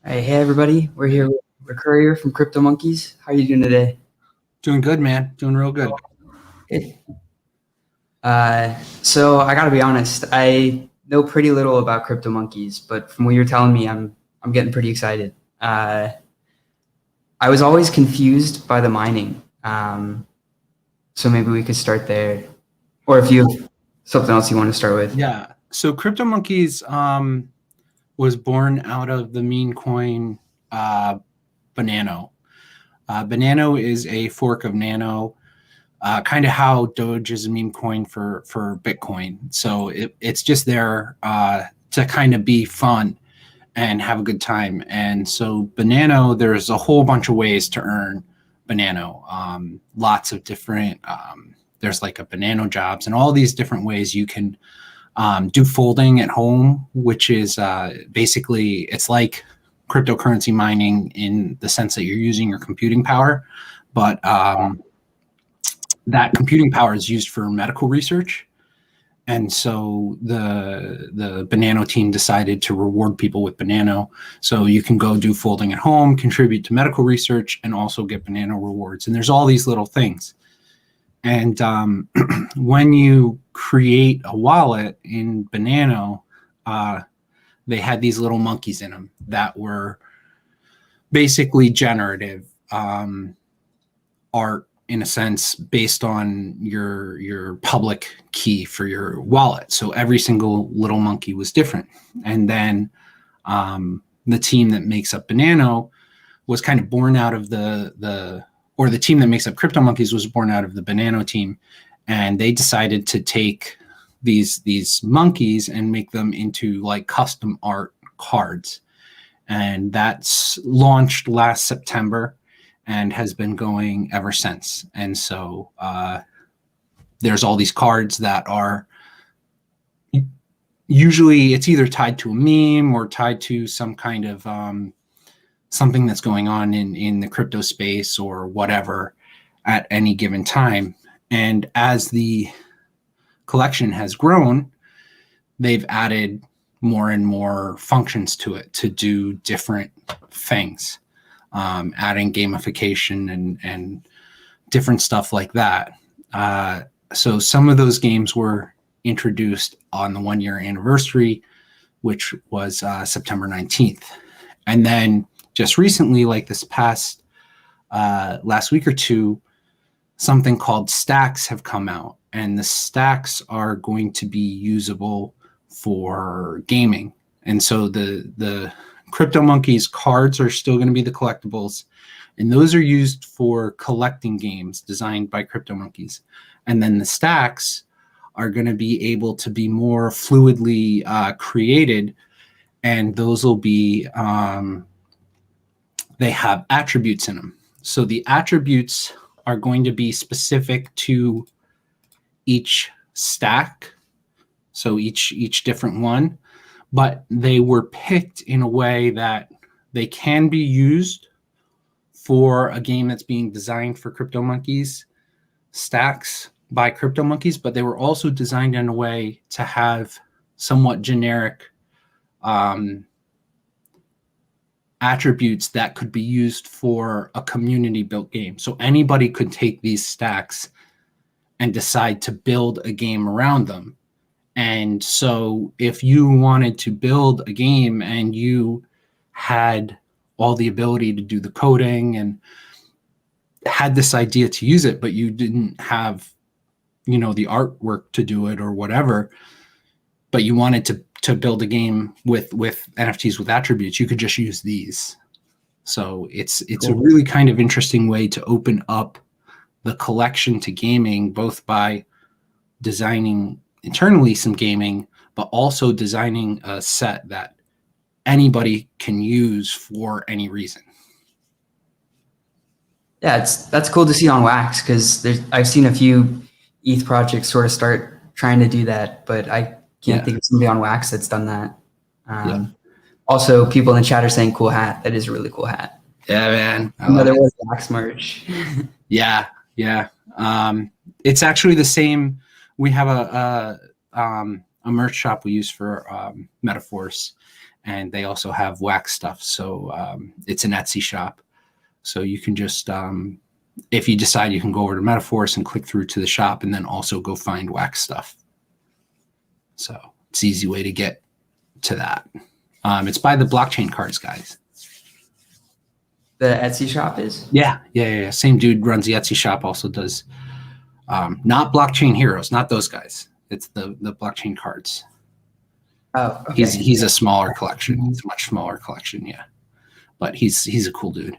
Hey everybody, we're here with Recourier from CryptoMonkeys. How are you doing today? Doing good, man. Doing real good. Good. So I gotta be honest, I know pretty little about CryptoMonkeys, but from what you're telling me, I'm getting pretty excited. I was always confused by the mining, so maybe we could start there, or if you have something else you want to start with. Yeah. So CryptoMonkeys was born out of the meme coin Banano. Banano is a fork of Nano, kind of how Doge is a meme coin for Bitcoin. So it's just there to kind of be fun and have a good time. And so Banano, there's a whole bunch of ways to earn Banano. Lots of different. There's like a Banano jobs and all these different ways you can do folding at home, which is basically it's like cryptocurrency mining in the sense that you're using your computing power, but that computing power is used for medical research. And so the Banano team decided to reward people with Banano. So you can go do folding at home, contribute to medical research, and also get Banano rewards. And there's all these little things. And when you create a wallet in Banano, they had these little monkeys in them that were basically generative art, in a sense, based on your public key for your wallet. So every single little monkey was different. And then the team that makes up Banano was kind of born out of the team that makes up CryptoMonkeys was born out of the Banano team. And they decided to take these monkeys and make them into like custom art cards. And that's launched last September and has been going ever since. And so there's all these cards that are usually it's either tied to a meme or tied to some kind of something that's going on in the crypto space or whatever at any given time. And as the collection has grown, they've added more and more functions to it to do different things, adding gamification and different stuff like that. So some of those games were introduced on the 1-year anniversary, which was September 19th. And then just recently, like this past last week or two, something called stacks have come out. And the stacks are going to be usable for gaming. And so the CryptoMonkeys cards are still going to be the collectibles. And those are used for collecting games designed by CryptoMonkeys. And then the stacks are going to be able to be more fluidly created. And those will be, they have attributes in them. So the attributes are going to be specific to each stack. So each different one, but they were picked in a way that they can be used for a game that's being designed for CryptoMonkeys, stacks by CryptoMonkeys, but they were also designed in a way to have somewhat generic attributes that could be used for a community built game. So anybody could take these stacks and decide to build a game around them. And so if you wanted to build a game and you had all the ability to do the coding and had this idea to use it, but you didn't have, the artwork to do it or whatever, but you wanted to build a game with NFTs with attributes, you could just use these. So it's cool. A really kind of interesting way to open up the collection to gaming, both by designing internally some gaming, but also designing a set that anybody can use for any reason. Yeah, that's cool to see on Wax because I've seen a few ETH projects sort of start trying to do that, but I can't think of somebody on Wax that's done that. Also, people in the chat are saying cool hat. That is a really cool hat. Yeah, man. There was Wax merch. Yeah. It's actually the same. We have a merch shop we use for Metaforce, and they also have wax stuff. So it's an Etsy shop. So you can just, if you decide, you can go over to Metaforce and click through to the shop and then also go find wax stuff. So it's an easy way to get to that. It's by the blockchain cards, guys. The Etsy shop is? Yeah. Same dude runs the Etsy shop, also does, not Blockchain Heroes, not those guys. It's the blockchain cards. Oh, okay. He's a smaller collection. It's a much smaller collection, yeah. But he's a cool dude.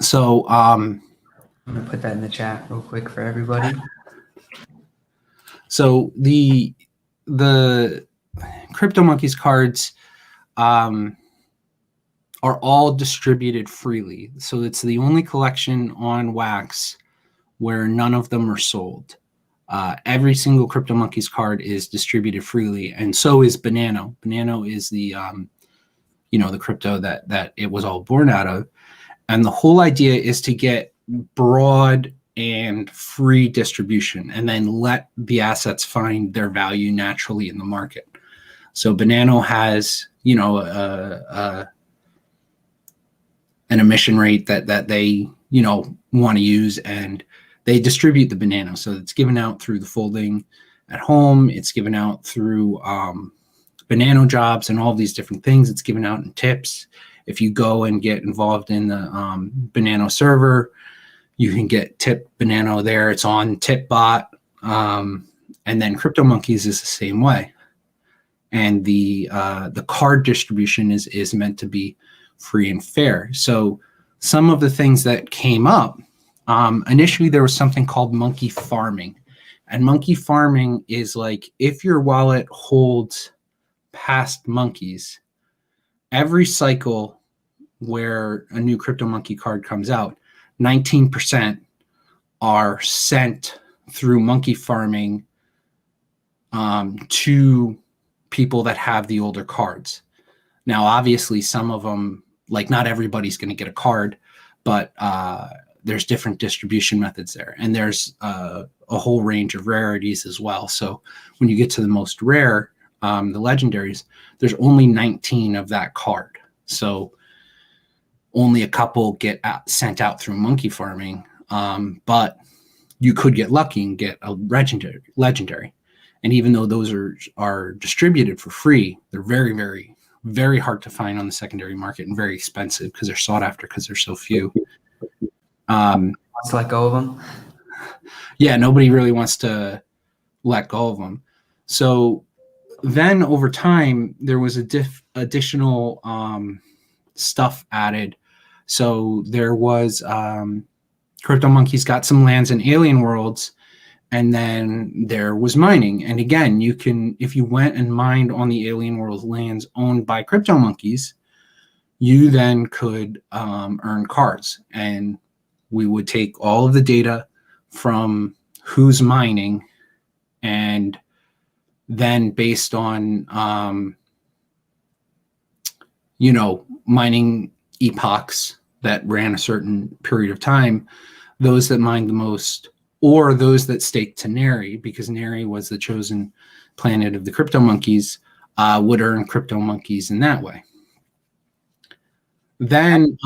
So I'm gonna put that in the chat real quick for everybody. So the CryptoMonkeys cards are all distributed freely. So it's the only collection on Wax where none of them are sold. Every single CryptoMonkeys card is distributed freely, and so is Banano. Banano is the the crypto that it was all born out of. And the whole idea is to get broad and free distribution and then let the assets find their value naturally in the market. So Banano has, an emission rate that they, want to use, and they distribute the Banano. So it's given out through the folding at home. It's given out through Banano jobs and all these different things. It's given out in tips. If you go and get involved in the Banano server, you can get tip Banano there. It's on TipBot. And then CryptoMonkeys is the same way. And the card distribution is meant to be free and fair. So some of the things that came up, initially there was something called monkey farming. And monkey farming is like, if your wallet holds past monkeys, every cycle where a new CryptoMonkey card comes out, 19% are sent through monkey farming to people that have the older cards. Now, obviously, some of them, like not everybody's going to get a card, but there's different distribution methods there. And there's a whole range of rarities as well. So when you get to the most rare, the legendaries, there's only 19 of that card. So only a couple get sent out through monkey farming, but you could get lucky and get a legendary. And even though those are distributed for free, they're very, very, very hard to find on the secondary market and very expensive because they're sought after because there's so few. Let's let go of them. Yeah, nobody really wants to let go of them. So then over time, there was additional stuff added. So there was CryptoMonkeys got some lands in Alien Worlds, and then there was mining. And again, you can, if you went and mined on the Alien Worlds lands owned by CryptoMonkeys, you then could earn cards. And we would take all of the data from who's mining, and then based on mining epochs that ran a certain period of time, those that mined the most, or those that staked to Neri, because Neri was the chosen planet of the CryptoMonkeys, would earn CryptoMonkeys in that way. Then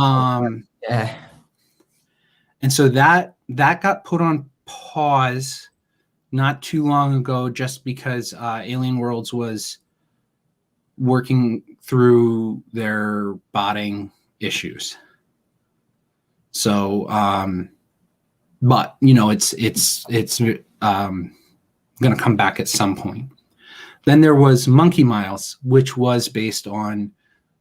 and so that got put on pause not too long ago, just because Alien Worlds was working through their botting issues. So, but it's going to come back at some point. Then there was Monkey Miles, which was based on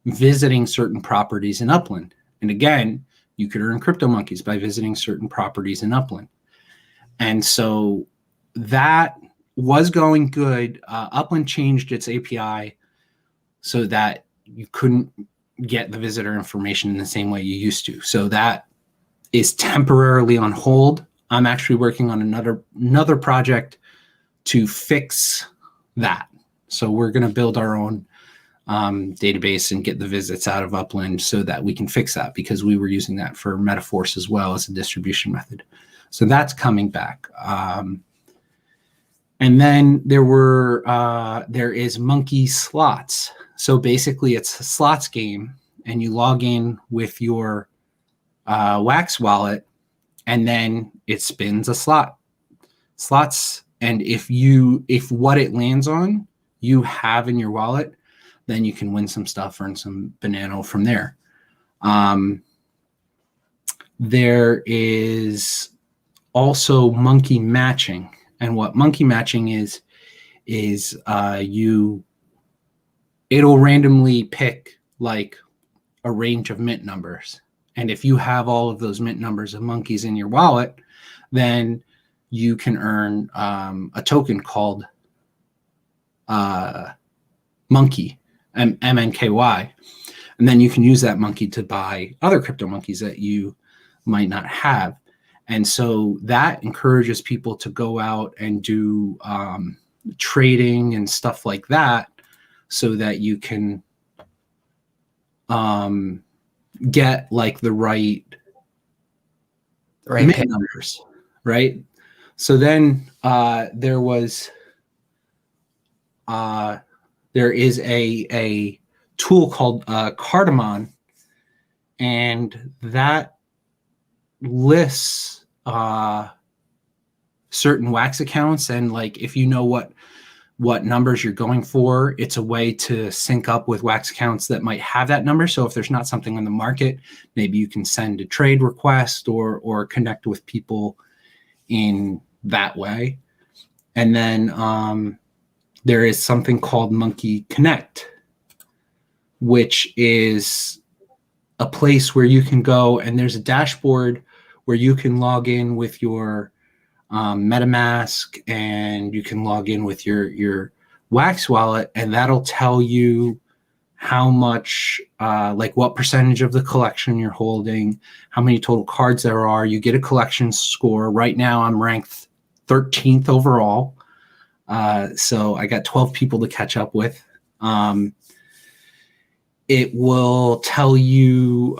visiting certain properties in Upland. And again, you could earn CryptoMonkeys by visiting certain properties in Upland. And so that was going good. Upland changed its API so that you couldn't get the visitor information in the same way you used to. So that is temporarily on hold. I'm actually working on another project to fix that. So we're going to build our own database and get the visits out of Upland so that we can fix that, because we were using that for Metaforce as well as a distribution method. So that's coming back. And then there is Monkey Slots. So basically it's a slots game, and you log in with your Wax wallet, and then it spins a slots. And if what it lands on you have in your wallet, then you can win some stuff, earn some banana from there. There is also monkey matching. And what monkey matching is it'll randomly pick like a range of mint numbers. And if you have all of those mint numbers of monkeys in your wallet, then you can earn a token called Monkey, MNKY. And then you can use that monkey to buy other CryptoMonkeys that you might not have. And so that encourages people to go out and do trading and stuff like that, so that you can get like the right mint numbers, right? So then there is a tool called Cardamon, and that lists certain Wax accounts, and like if you know what numbers you're going for, it's a way to sync up with Wax accounts that might have that number. So if there's not something on the market, maybe you can send a trade request or connect with people in that way. And then there is something called Monkey Connect, which is a place where you can go, and there's a dashboard where you can log in with your MetaMask, and you can log in with your Wax wallet, and that'll tell you how much, like what percentage of the collection you're holding, how many total cards there are. You get a collection score. Right now I'm ranked 13th overall. So I got 12 people to catch up with. It will tell you,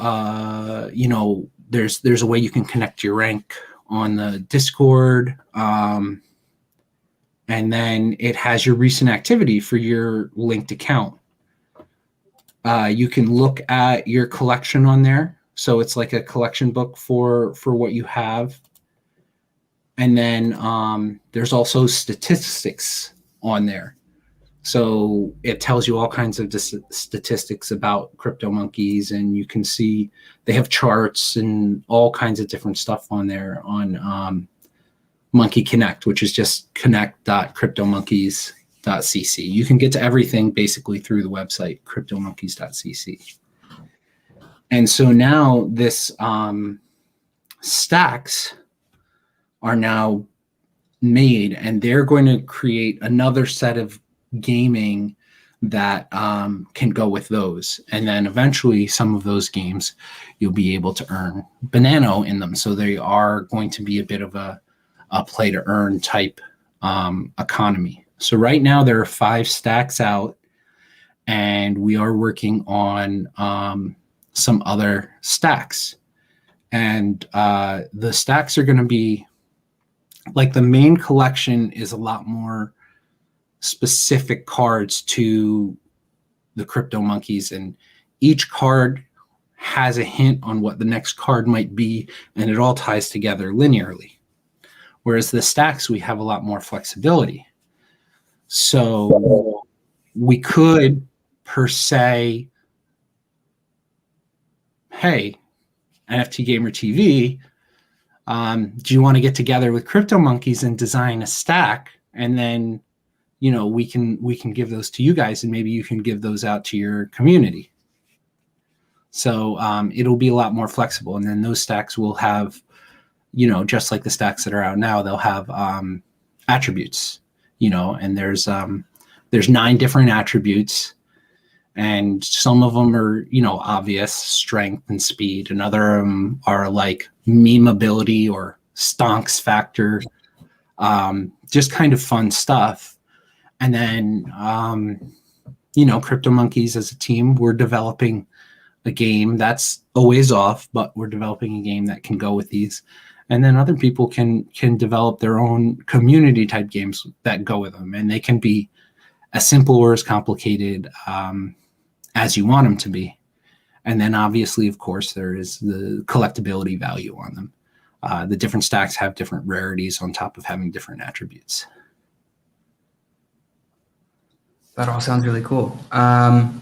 there's a way you can connect your rank on the Discord. And then it has your recent activity for your linked account. You can look at your collection on there. So it's like a collection book for what you have. And then there's also statistics on there. So it tells you all kinds of statistics about CryptoMonkeys, and you can see they have charts and all kinds of different stuff on there on Monkey Connect, which is just connect.cryptomonkeys.cc. You can get to everything basically through the website, cryptomonkeys.cc. And so now this stacks are now made, and they're going to create another set of gaming that can go with those. And then eventually some of those games you'll be able to earn banana in them. So they are going to be a bit of a play to earn type economy. So right now there are 5 stacks out, and we are working on some other stacks. And the stacks are going to be like, the main collection is a lot more specific cards to the CryptoMonkeys, and each card has a hint on what the next card might be, and it all ties together linearly. Whereas the stacks, we have a lot more flexibility. So we could per se, hey, NFT Gamer TV, do you want to get together with CryptoMonkeys and design a stack? And then, we can give those to you guys, and maybe you can give those out to your community. So it'll be a lot more flexible. And then those stacks will have, just like the stacks that are out now, they'll have attributes, and there's 9 different attributes, and some of them are, obvious, strength and speed, and other of them are like memeability or stonks factor, just kind of fun stuff. And then, CryptoMonkeys as a team, we're developing a game that's a ways off, but we're developing a game that can go with these. and then other people can develop their own community type games that go with them, and they can be as simple or as complicated as you want them to be. And then obviously, of course, there is the collectability value on them. The different stacks have different rarities on top of having different attributes. That all sounds really cool. I'm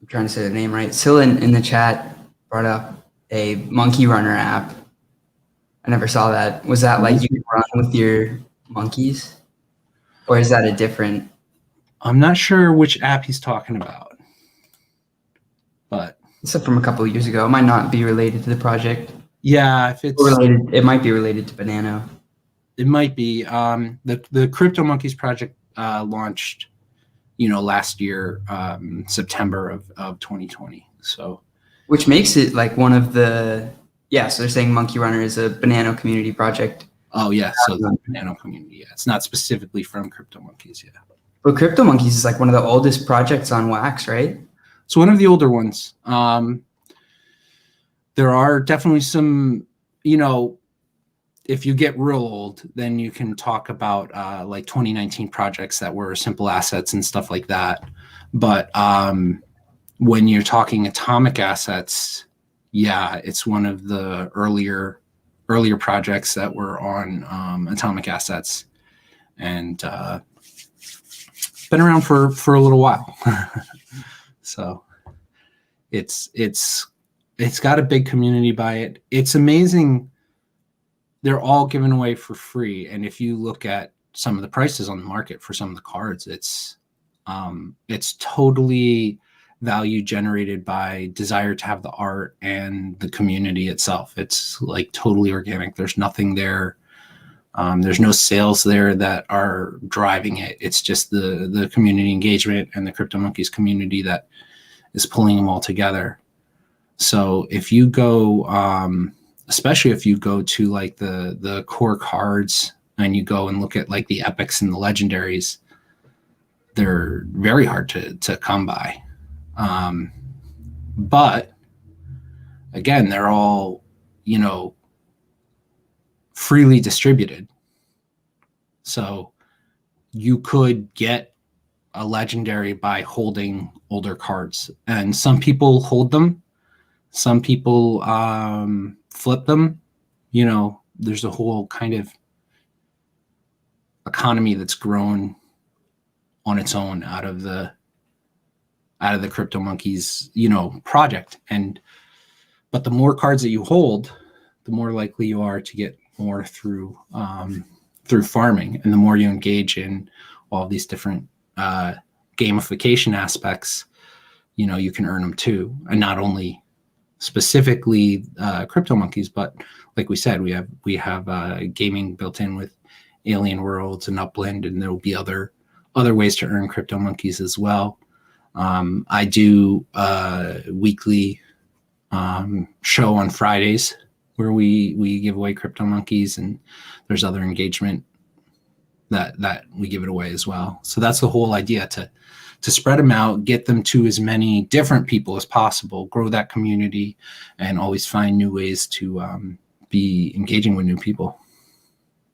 trying to say the name right. Syl in the chat brought up a Monkey Runner app. I never saw that. Was that like you can run with your monkeys? Or is that a different? I'm not sure which app he's talking about. But it's from a couple of years ago. It might not be related to the project. Yeah, if it's related, it might be related to Banano. It might be. The CryptoMonkeys project launched, last year, September of 2020. So, which makes it like one of the so they're saying Monkey Runner is a Banano community project. Oh yeah, so the Banano community. Yeah, it's not specifically from CryptoMonkeys. Yeah, but CryptoMonkeys is like one of the oldest projects on Wax, right? It's one of the older ones. There are definitely some, if you get real old, then you can talk about like 2019 projects that were simple assets and stuff like that. But when you're talking atomic assets, it's one of the earlier projects that were on atomic assets, and been around for a little while. So it's got a big community by it. It's amazing. They're all given away for free. And if you look at some of the prices on the market for some of the cards, it's totally value generated by desire to have the art and the community itself. It's like totally organic. There's nothing there. There's no sales there that are driving it. It's just the community engagement and the CryptoMonkeys community that is pulling them all together. So if you go, especially if you go to like the core cards and you go and look at like the epics and the legendaries, they're very hard to come by. But again, they're all, freely distributed. So you could get a legendary by holding older cards, and some people hold them. Some people flip them. There's a whole kind of economy that's grown on its own out of the CryptoMonkeys, project. But the more cards that you hold, the more likely you are to get more through farming, and the more you engage in all these different gamification aspects, you can earn them too. And not only specifically CryptoMonkeys, but like we said, we have gaming built in with Alien Worlds and Upland, and there will be other ways to earn CryptoMonkeys as well. I do a weekly show on Fridays where we give away CryptoMonkeys, and there's other engagement that we give it away as well. So that's the whole idea, to spread them out, get them to as many different people as possible, grow that community, and always find new ways to be engaging with new people.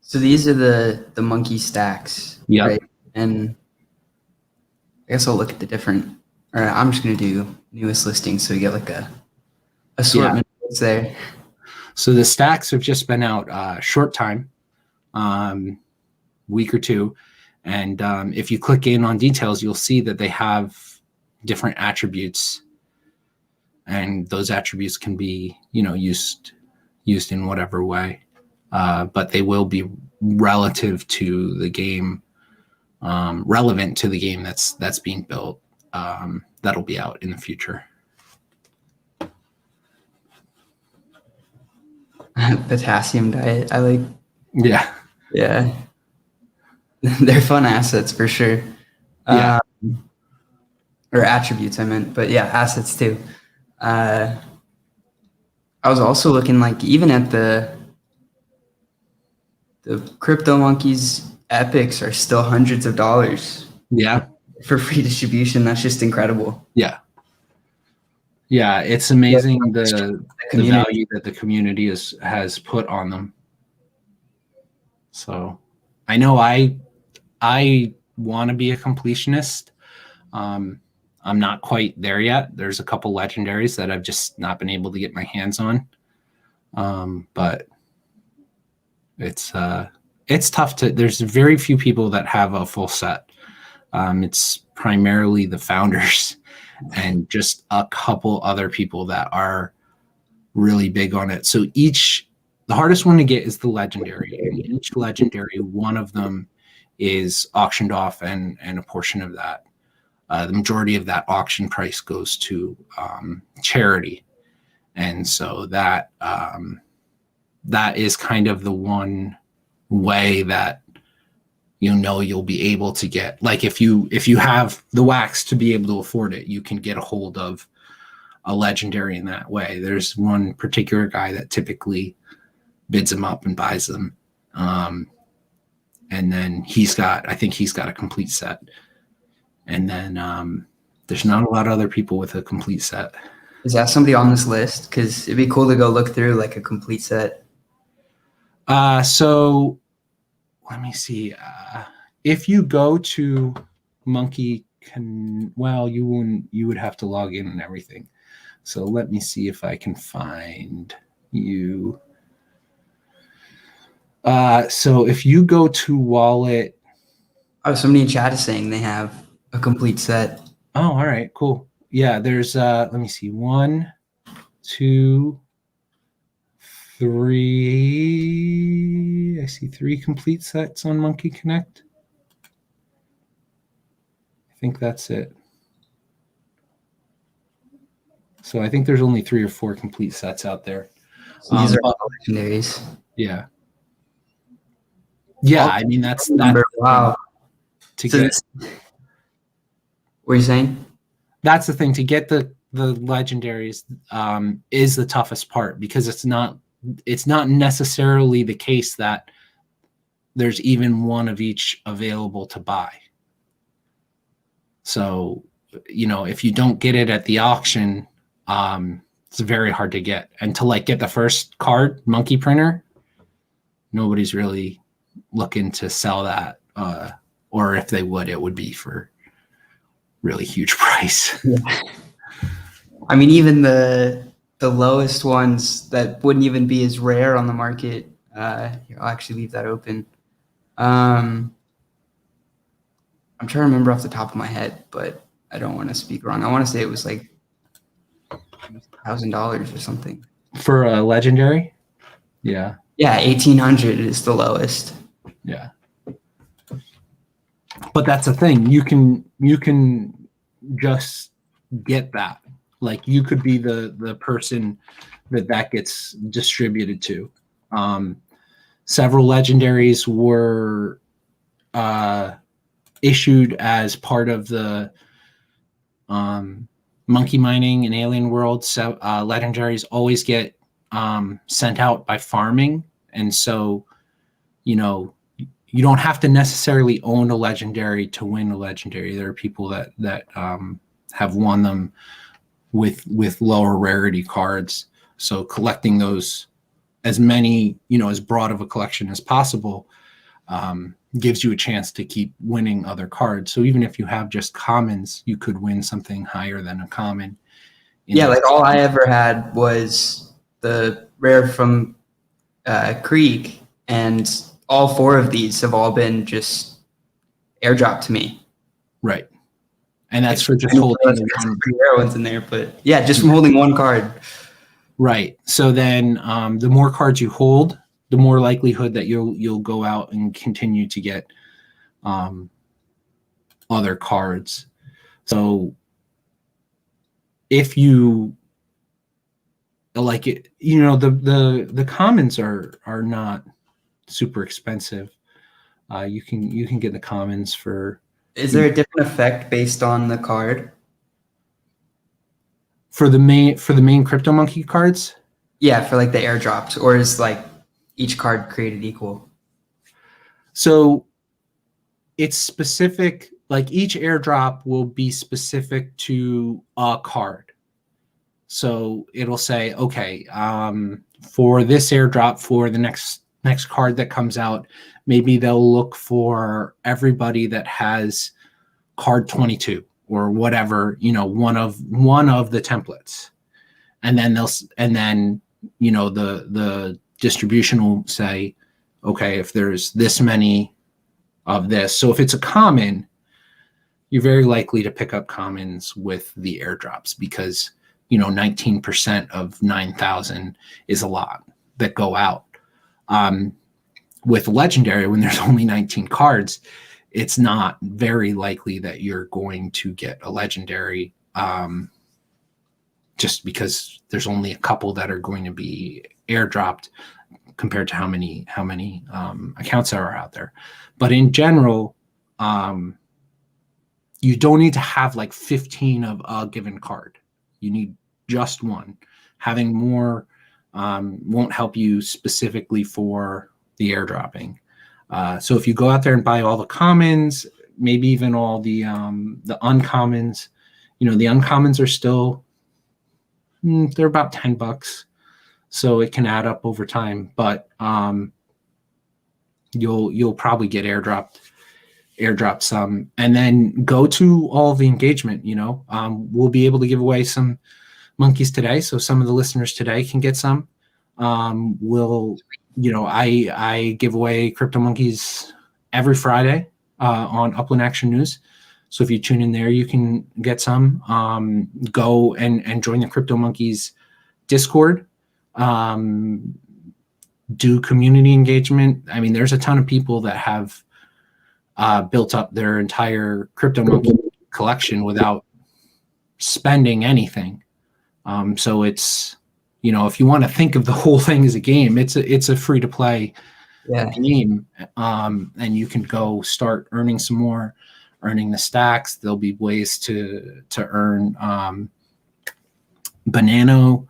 So these are the monkey stacks, right? And I guess I'll look at the different, or I'm just going to do newest listings so we get like a assortment there. So the stacks have just been out a short time, week or two. And if you click in on details, you'll see that they have different attributes, and those attributes can be, used in whatever way. But they will be relative to the game, relevant to the game that's being built. That'll be out in the future. Potassium diet. I like. Yeah. They're fun assets for sure. Or attributes, I meant, but assets too. I was also looking like even at the CryptoMonkeys epics are still hundreds of dollars. Yeah. For free distribution. That's just incredible. Yeah. Yeah, it's amazing Yeah, the community. value that the community has put on them. So I know I want to be a completionist. I'm not quite there yet. There's a couple legendaries that I've just not been able to get my hands on. But it's tough to. There's very few people that have a full set. It's primarily the founders and just a couple other people that are really big on it. So the hardest one to get is the legendary. And each legendary, one of them is auctioned off, and a portion of that, the majority of that auction price goes to charity. And so that is kind of the one way that you'll be able to get, like, if you have the wax to be able to afford it, you can get a hold of a legendary in that way. There's one particular guy that typically bids them up and buys them. And then I think he's got a complete set. And then there's not a lot of other people with a complete set. Is that somebody on this list? Because it'd be cool to go look through like a complete set. So let me see. If you go to Monkey, you would have to log in and everything. So let me see if I can find you. So if you go to wallet. Oh, somebody in chat is saying they have a complete set. Oh, all right, cool. Yeah, there's let me see, 1, 2, 3. I see 3 complete sets on Monkey Connect. I think that's it. So I think there's only 3 or 4 complete sets out there. So these are legendaries. Yeah. Yeah, I mean that's wow. To get. What are you saying? That's the thing, to get the legendaries is the toughest part, because it's not necessarily the case that there's even one of each available to buy. So, if you don't get it at the auction, it's very hard to get. And to like get the first card, Monkey Printer, nobody's really looking to sell that. Or if they would, it would be for really huge price. Yeah. I mean, even the lowest ones that wouldn't even be as rare on the market. I'll actually leave that open. I'm trying to remember off the top of my head, but I don't want to speak wrong. I want to say it was like $1,000 or something for a legendary. Yeah. Yeah, 1,800 is the lowest. Yeah. But that's the thing. You can just get that. Like, you could be the person that gets distributed to. Several legendaries were issued as part of the monkey mining and alien world. So legendaries always get sent out by farming, and so you don't have to necessarily own a legendary to win a legendary. There are people that have won them with lower rarity cards. So collecting those, as many, as broad of a collection as possible, gives you a chance to keep winning other cards. So even if you have just commons, you could win something higher than a common. Yeah, like all I ever had was the rare from Krieg, and all 4 of these have all been just airdropped to me. Right. And that's for just holding one rare ones in there, but yeah, just from holding one card. Right. So then the more cards you hold, the more likelihood that you'll go out and continue to get other cards. So if you like it, the commons are not super expensive. You can get the commons for. Is there a different effect based on the card? For the main CryptoMonkey cards? Yeah, for like the airdrops, or is like each card created equal? So it's specific, like each airdrop will be specific to a card. So it'll say, okay, for this airdrop, for the next card that comes out, maybe they'll look for everybody that has card 22 or whatever, one of the templates. And then the distribution will say, okay, if there's this many of this. So if it's a common, you're very likely to pick up commons with the airdrops because 19% of 9,000 is a lot that go out. With legendary, when there's only 19 cards, it's not very likely that you're going to get a legendary, just because there's only a couple that are going to be airdropped compared to how many accounts are out there. But in general, you don't need to have like 15 of a given card. You need just one. Having more won't help you specifically for the airdropping. So if you go out there and buy all the commons, maybe even all the uncommons, the uncommons are still, they're about $10. So it can add up over time, but you'll probably get airdropped some, and then go to all the engagement. We'll be able to give away some monkeys today, so some of the listeners today can get some. I give away CryptoMonkeys every Friday on Upland Action News. So if you tune in there, you can get some. Go and join the CryptoMonkeys Discord. Do community engagement. I mean, there's a ton of people that have built up their entire CryptoMonkey collection without spending anything. So it's, if you want to think of the whole thing as a game, it's a free to play game. And you can go start earning some more, earning the stacks. There'll be ways to earn Banano.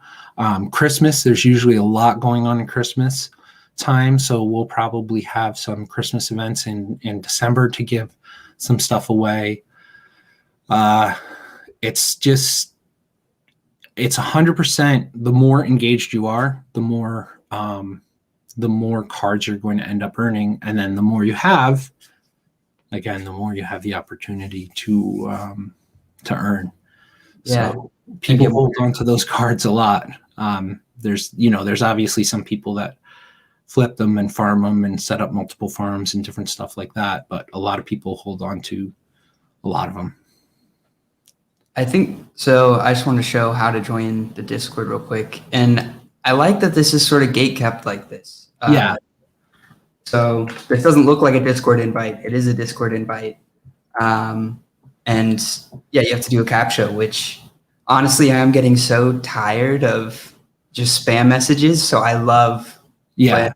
Christmas, there's usually a lot going on in Christmas time, so we'll probably have some Christmas events in December to give some stuff away. It's 100%. The more engaged you are, the more cards you're going to end up earning, and then the more you have, again, the more you have the opportunity to earn. Yeah. So people hold on to those cards a lot. There's obviously some people that flip them and farm them and set up multiple farms and different stuff like that, but a lot of people hold on to a lot of them. I think so. I just want to show how to join the Discord real quick, and I like that this is sort of gate kept like this. So this doesn't look like a Discord invite. It is a Discord invite, and yeah, you have to do a CAPTCHA, which honestly, I'm getting so tired of just spam messages. So I love when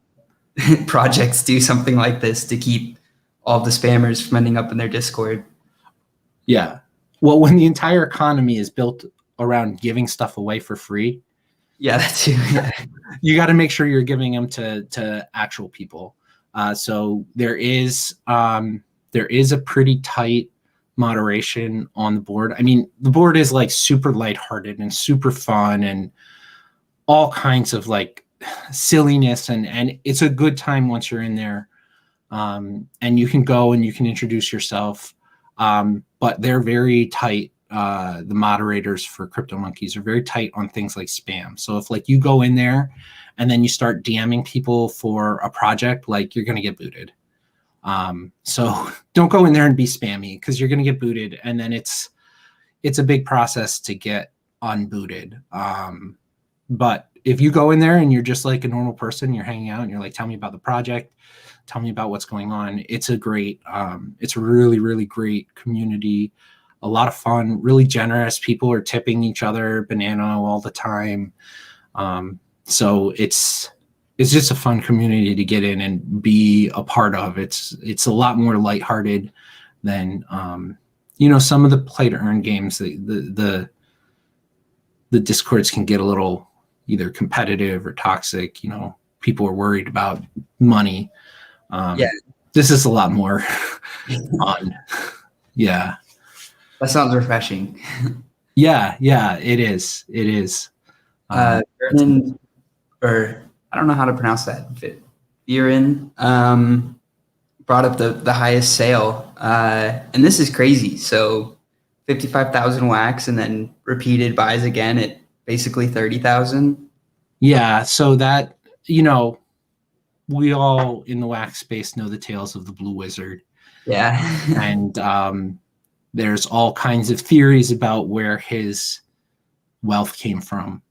projects do something like this to keep all the spammers from ending up in their Discord. Yeah. Well, when the entire economy is built around giving stuff away for free. Yeah, that's too. Yeah. You got to make sure you're giving them to actual people. So there is a pretty tight moderation on the board. I mean, the board is like super lighthearted and super fun and all kinds of like silliness, and it's a good time once you're in there. And you can go and you can introduce yourself. But they're very tight. The moderators for CryptoMonkeys are very tight on things like spam. So if like you go in there and then you start DMing people for a project, like you're going to get booted. So don't go in there and be spammy because you're going to get booted. And then it's a big process to get unbooted. But if you go in there and you're just like a normal person, you're hanging out and you're like, tell me about the project, tell me about what's going on. It's a really, really great community. A lot of fun, really generous. People are tipping each other Banano all the time. So it's just a fun community to get in and be a part of. It's a lot more lighthearted than some of the play to earn games. The Discords can get a little either competitive or toxic. People are worried about money. This is a lot more fun. Yeah. That sounds refreshing. Yeah, it is. Vernon, or I don't know how to pronounce that. Viren brought up the highest sale, and this is crazy. So 55,000 wax, and then repeated buys again at basically 30,000. Yeah, so that, we all in the wax space know the tales of the Blue Wizard. Yeah. And there's all kinds of theories about where his wealth came from.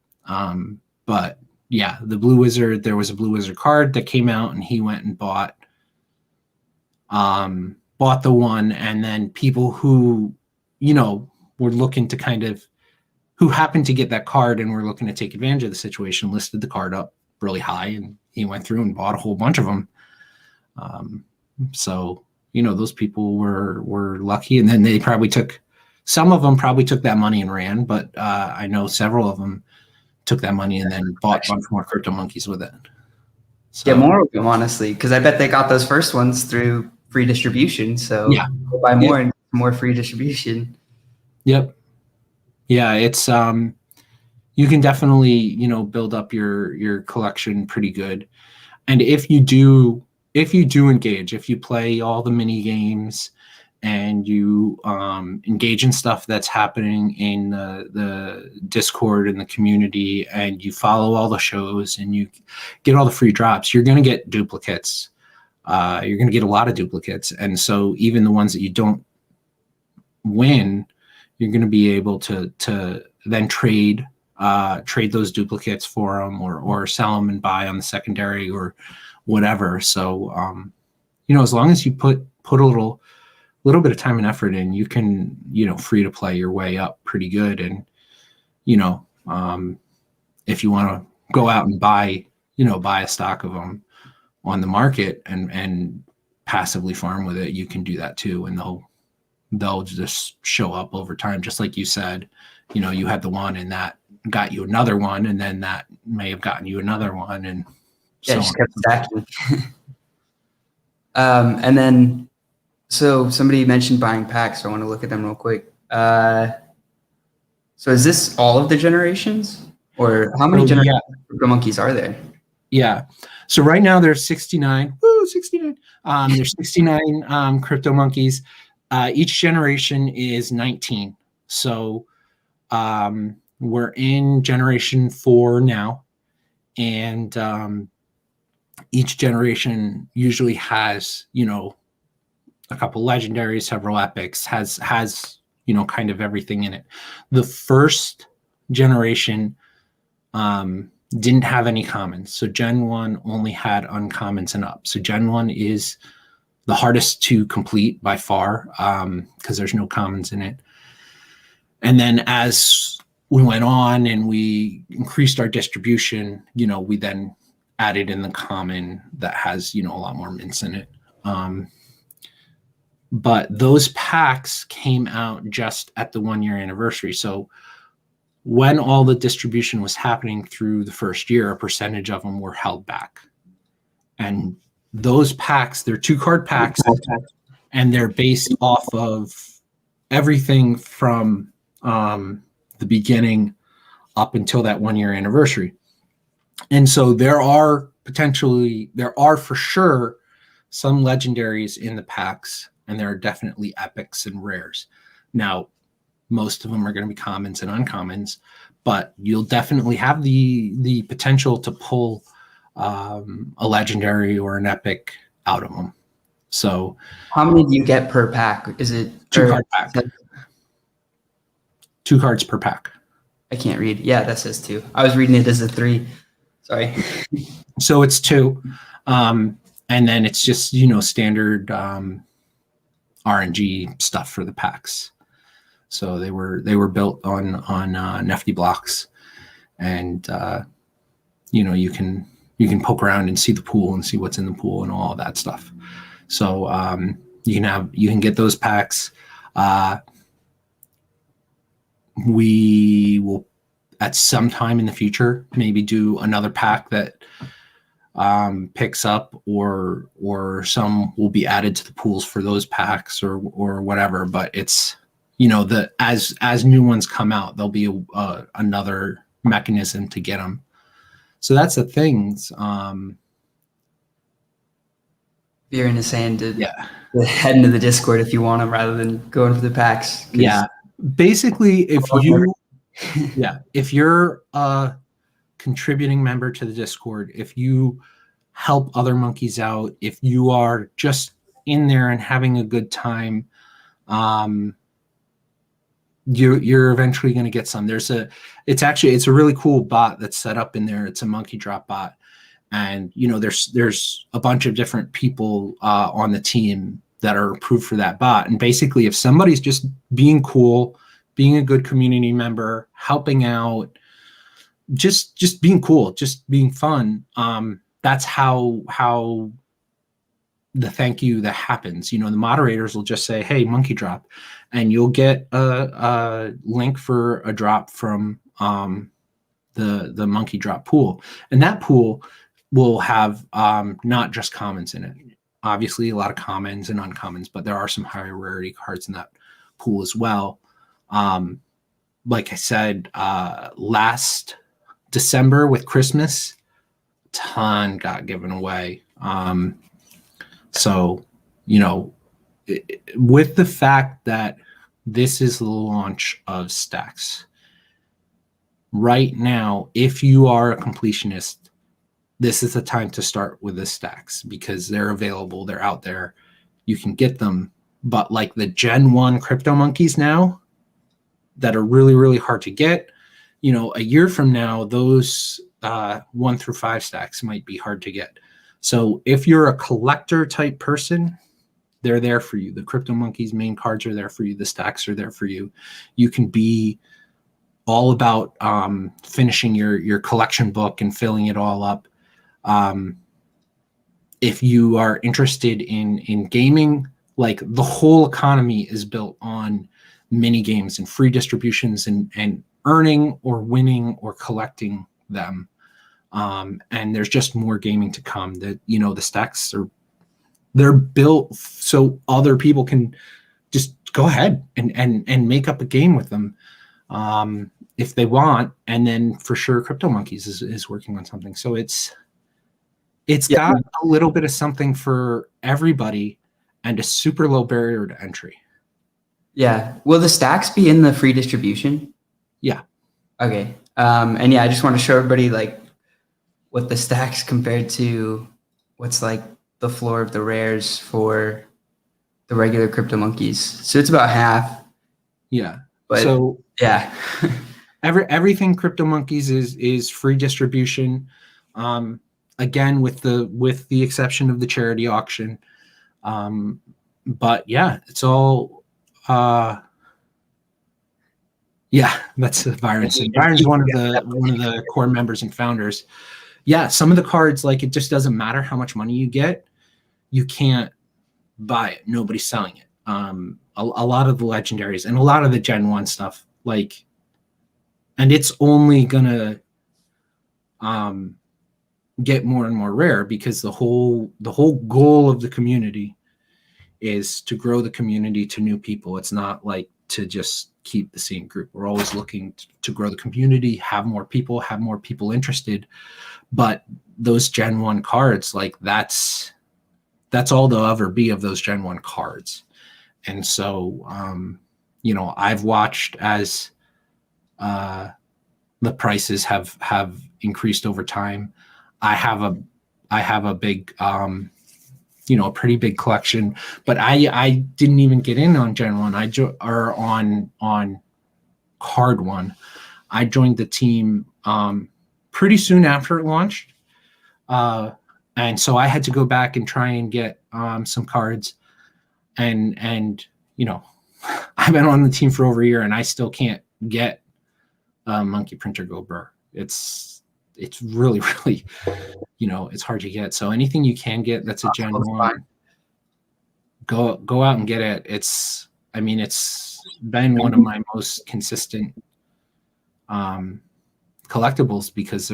But yeah, the Blue Wizard, there was a Blue Wizard card that came out, and he went and bought the one, and then people who, were looking to who happened to get that card and were looking to take advantage of the situation listed the card up really high, and he went through and bought a whole bunch of them. So, those people were lucky, and then some of them probably took that money and ran, but I know several of them took that money and then bought a bunch more CryptoMonkeys with it. So, yeah, more of them, honestly, because I bet they got those first ones through free distribution. So yeah, we'll buy more and more free distribution. Yep. Yeah, it's you can definitely, build up your collection pretty good. And if you do engage, if you play all the mini games and you engage in stuff that's happening in the Discord and the community, and you follow all the shows and you get all the free drops, you're going to get duplicates. You're going to get a lot of duplicates. And so even the ones that you don't win, you're going to be able to then trade those duplicates for them, or sell them and buy on the secondary or whatever. So, as long as you put a little bit of time and effort in, you can, free to play your way up pretty good. And, if you want to go out and buy a stock of them on the market and passively farm with it, you can do that too. And they'll just show up over time. Just like you said, you had the one and that got you another one, and then that may have gotten you another one. And yeah, just kept stacking. And then, so somebody mentioned buying packs. So I want to look at them real quick. So is this all of the generations, or how many generations of CryptoMonkeys are there? Yeah. So right now there's 69. Woo, 69. There's 69 CryptoMonkeys. Each generation is 19. So we're in generation 4 now. And each generation usually has, a couple legendaries, several epics, has kind of everything in it. The first generation didn't have any commons. So Gen 1 only had uncommons and up. So Gen 1 is the hardest to complete by far, because there's no commons in it. And then as we went on and we increased our distribution, we then added in the common that has, a lot more mints in it. But those packs came out just at the 1 year anniversary. So when all the distribution was happening through the first year, a percentage of them were held back. And those packs, they're 2-card packs, and they're based off of everything from the beginning up until that 1 year anniversary. And so there are for sure some legendaries in the packs, and there are definitely epics and rares. Now, most of them are going to be commons and uncommons, but you'll definitely have the potential to pull a legendary or an epic out of them. So how many do you get per pack? Is it 2-card pack? 2 cards per pack. I can't read. Yeah, that says 2. I was reading it as a 3. Sorry. So it's 2. And then it's just, standard RNG stuff for the packs. So they were built on Nifty blocks, and you can poke around and see the pool and see what's in the pool and all of that stuff. So you can get those packs. We will at some time in the future maybe do another pack that picks up, or some will be added to the pools for those packs or whatever. But it's, as new ones come out, there'll be another mechanism to get them. So that's the things. You're in the sand to Yeah. head into the Discord if you want them rather than going for the packs. Yeah. Basically, if you're a contributing member to the Discord, if you help other monkeys out, if you are just in there and having a good time, you're eventually going to get some. It's a really cool bot that's set up in there. It's a monkey drop bot, and there's a bunch of different people on the team that are approved for that bot. And basically, if somebody's just being cool, being a good community member, helping out, just being cool, just being fun, that's how the thank you that happens. The moderators will just say, hey, monkey drop, and you'll get a link for a drop from the monkey drop pool. And that pool will have not just commons in it. Obviously, a lot of commons and uncommons, but there are some higher rarity cards in that pool as well. Like I said, last December with Christmas, a ton got given away. So, with the fact that this is the launch of stacks, right now, if you are a completionist, this is the time to start with the stacks because they're available, they're out there, you can get them. But like the Gen 1 CryptoMonkeys now that are really, really hard to get, a year from now, those 1 through 5 stacks might be hard to get. So if you're a collector type person, they're there for you. The CryptoMonkeys main cards are there for you. The stacks are there for you. You can be all about finishing your collection book and filling it all up. If you are interested in gaming, like the whole economy is built on mini games and free distributions and earning or winning or collecting them. And there's just more gaming to come. That the stacks they're built so other people can just go ahead and make up a game with them if they want. And then for sure CryptoMonkeys is working on something. So it's got a little bit of something for everybody and a super low barrier to entry. Yeah. Will the stacks be in the free distribution? Yeah. Okay. And yeah, I just want to show everybody like what the stacks compared to what's like the floor of the rares for the regular CryptoMonkeys. So it's about half. Yeah. But so yeah. everything CryptoMonkeys is free distribution. Again, with the exception of the charity auction. But yeah, it's all that's Byron. Byron's one of the core members and founders. Yeah, some of the cards, like, it just doesn't matter how much money you get, you can't buy it. Nobody's selling it. A lot of the legendaries and a lot of the Gen 1 stuff, like, and it's only gonna get more and more rare because the whole goal of the community is to grow the community to new people. It's not like to just keep the same group. We're always looking to grow the community, have more people interested. But those Gen 1 cards, like, that's all there'll ever be of those Gen 1 cards. And so I've watched as the prices have increased over time. I have a big a pretty big collection, but I didn't even get in on Gen 1. Or on Card 1. I joined the team pretty soon after it launched. And so I had to go back and try and get some cards. And I've been on the team for over a year and I still can't get Monkey Printer Go Burr. It's really, really, it's hard to get. So anything you can get that's a Gen 1, go out and get it. It's been one of my most consistent collectibles because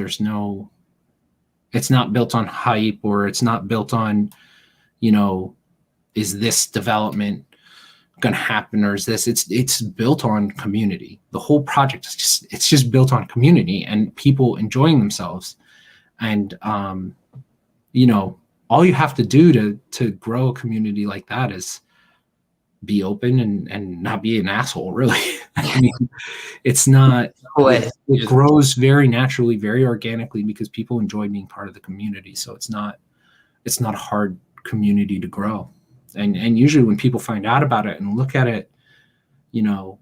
it's not built on hype, or it's not built on, is this development going to happen, or is this? It's built on community. The whole project is just built on community and people enjoying themselves. And you know, all you have to do to grow a community like that is be open and not be an asshole, really. I mean, it's not, it grows very naturally, very organically, because people enjoy being part of the community. So it's not a hard community to grow. And usually when people find out about it and look at it, you know,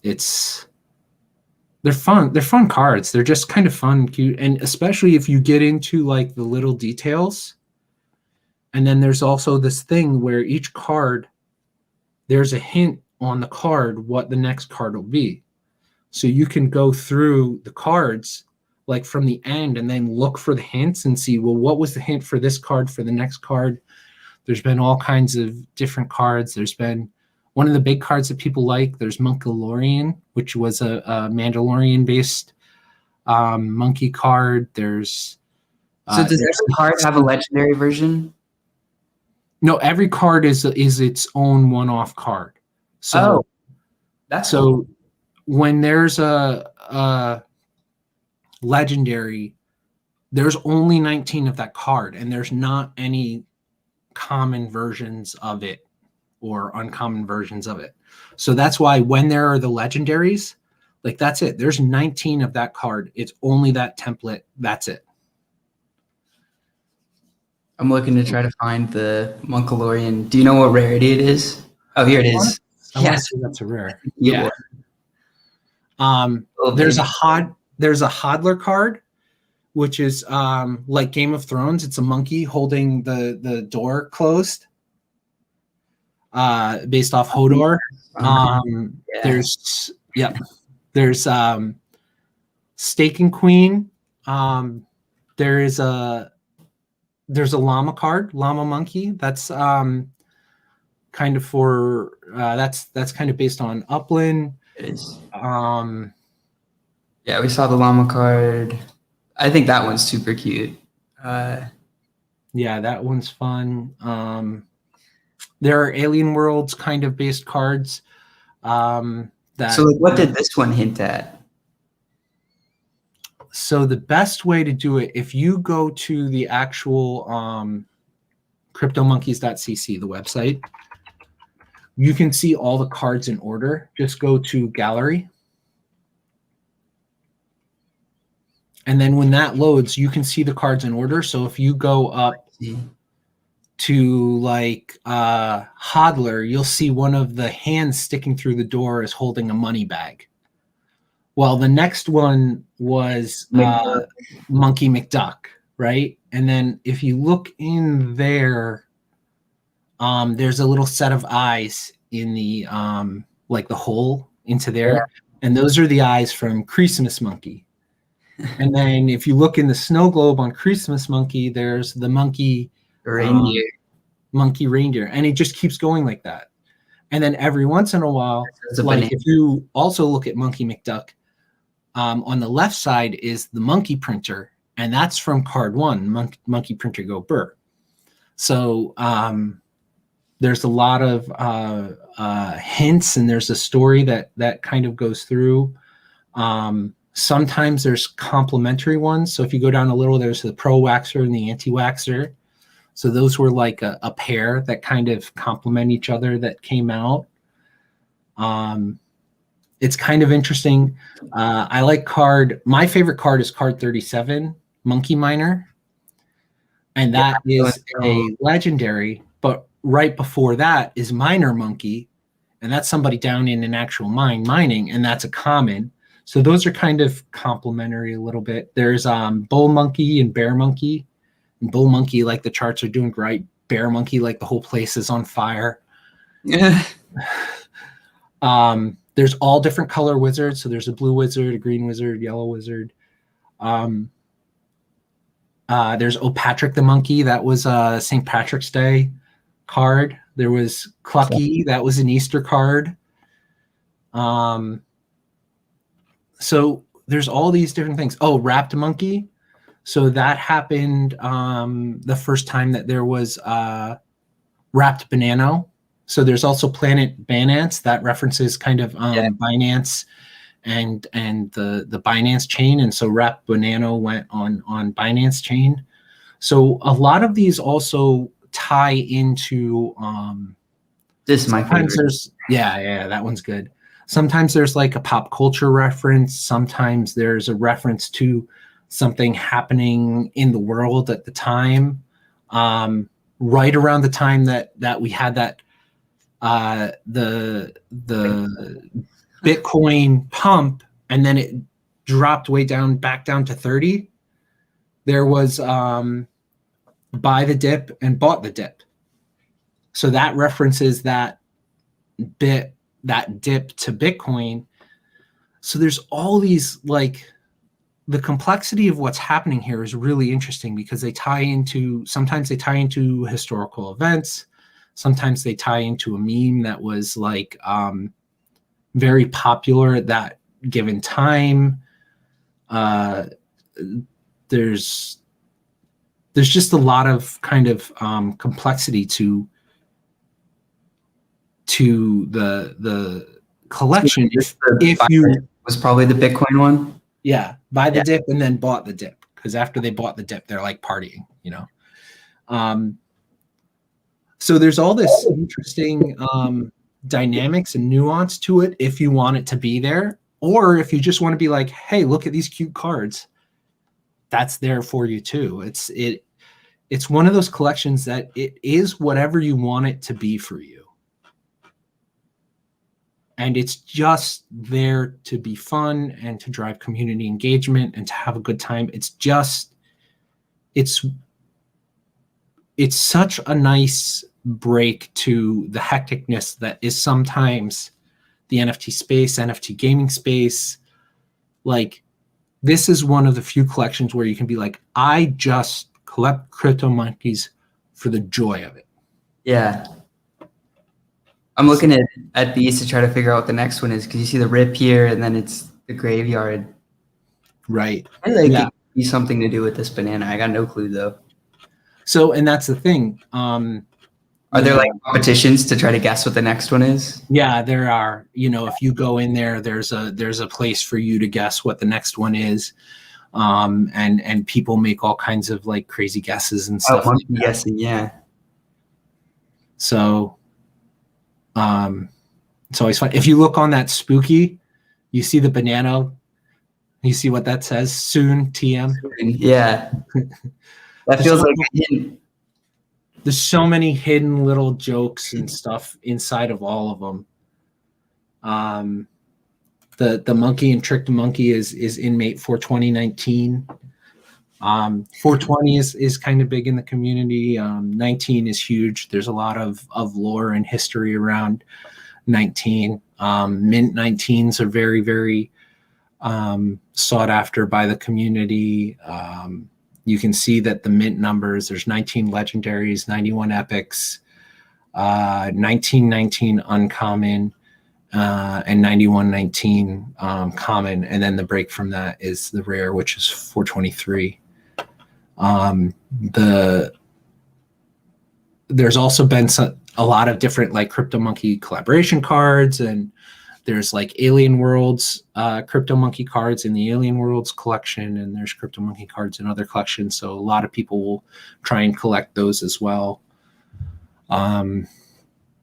they're fun cards. They're just kind of fun and cute. And especially if you get into like the little details. And then there's also this thing where each card, there's a hint on the card what the next card will be. So you can go through the cards like from the end and then look for the hints and see, well, what was the hint for this card, for the next card? There's been all kinds of different cards. There's been one of the big cards that people like. There's Mandalorian, which was a Mandalorian-based monkey card. There's so does every card have a legendary version? No, every card is its own one-off card. So that's so cool. When there's a legendary, there's only 19 of that card, and there's not any common versions of it or uncommon versions of it. So that's why when there are the legendaries, like that's it. There's 19 of that card. It's only that template. That's it. I'm looking to try to find the Mandalorian. Do you know what rarity it is? Oh, here it is. Yes, that's a rare. Yeah. There's a hodler card, which is like Game of Thrones. It's a monkey holding the door closed, based off Hodor. There's Staking Queen. There's a llama card, llama monkey. That's kind of for that's kind of based on Upland. It is. Yeah, we saw the llama card. I think that one's super cute. Yeah, that one's fun. There are Alien Worlds kind of based cards. So like, what did this one hint at? So the best way to do it, if you go to the actual CryptoMonkeys.cc, the website, you can see all the cards in order. Just go to gallery. And then when that loads, you can see the cards in order. So if you go up to like Hodler, you'll see one of the hands sticking through the door is holding a money bag. Well, the next one was Monkey McDuck, right? And then if you look in there, there's a little set of eyes in the like the hole into there. Yeah. And those are the eyes from Christmas Monkey. And then if you look in the snow globe on Christmas Monkey, there's the monkey reindeer. Monkey reindeer. And it just keeps going like that. And then every once in a while, like if you also look at Monkey McDuck, on the left side is the monkey printer, and that's from card one, Monkey Printer Go Burr. So there's a lot of hints, and there's a story that kind of goes through. Sometimes there's complementary ones. So if you go down a little, there's the pro waxer and the anti-waxer. So those were like a pair that kind of complement each other that came out. It's kind of interesting. I like my favorite card is card 37, Monkey Miner. And that is a legendary, but right before that is Miner Monkey. And that's somebody down in an actual mine mining, and that's a common. So those are kind of complementary a little bit. There's Bull Monkey and Bear Monkey. And Bull Monkey, like the charts are doing great. Bear Monkey, like the whole place is on fire. There's all different color wizards. So there's a blue wizard, a green wizard, yellow wizard. There's O'Patrick the Monkey. That was a St. Patrick's Day card. There was Clucky. That was an Easter card. So there's all these different things. Oh, Wrapped Monkey. So that happened the first time that there was Wrapped Banana. So there's also Planet Binance that references kind of Yeah. Binance and the Binance chain, and so Rep Banano went on Binance chain. So a lot of these also tie into This is my sometimes favorite. there's that one's good. Sometimes there's like a pop culture reference. Sometimes there's a reference to something happening in the world at the time. Right around the time that we had that the Bitcoin pump, and then it dropped way down back down to 30. There was buy the dip and bought the dip. So that references that dip to Bitcoin. So there's all these, like, the complexity of what's happening here is really interesting because sometimes they tie into historical events. Sometimes they tie into a meme that was like very popular at that given time. There's just a lot of kind of complexity to the collection. If you was probably the Bitcoin one. Yeah, buy the dip and then bought the dip, because after they bought the dip, they're like partying, you know. So there's all this interesting dynamics and nuance to it if you want it to be there, or if you just want to be like, hey, look at these cute cards. That's there for you too. It's one of those collections that it is whatever you want it to be for you. And it's just there to be fun and to drive community engagement and to have a good time. It's such a nice break to the hecticness that is sometimes the NFT space, NFT gaming space. Like, this is one of the few collections where you can be like, I just collect CryptoMonkeys for the joy of it. Yeah. I'm looking at these to try to figure out what the next one is, because you see the rip here and then it's the graveyard. Right. I think it could be something to do with this banana. I got no clue though. So, and that's the thing. Are there like competitions to try to guess what the next one is? Yeah, there are. You know, if you go in there, there's a place for you to guess what the next one is. And people make all kinds of like crazy guesses and stuff. Monkey guessing, yeah. So it's always fun. If you look on that spooky, you see the banana, you see what that says, soon TM. Yeah. That feels like there's so many hidden little jokes and stuff inside of all of them. The monkey and Trick the Monkey is inmate for 2019. 420 is kind of big in the community. 19 is huge. There's a lot of lore and history around 19. Mint 19s are very, very sought after by the community. You can see that the mint numbers, there's 19 legendaries, 91 epics, 1919 uncommon, and 9119 common. And then the break from that is the rare, which is 423. There's also been a lot of different like CryptoMonkey collaboration cards, and there's like Alien Worlds CryptoMonkey cards in the Alien Worlds collection, and there's CryptoMonkey cards in other collections. So a lot of people will try and collect those as well.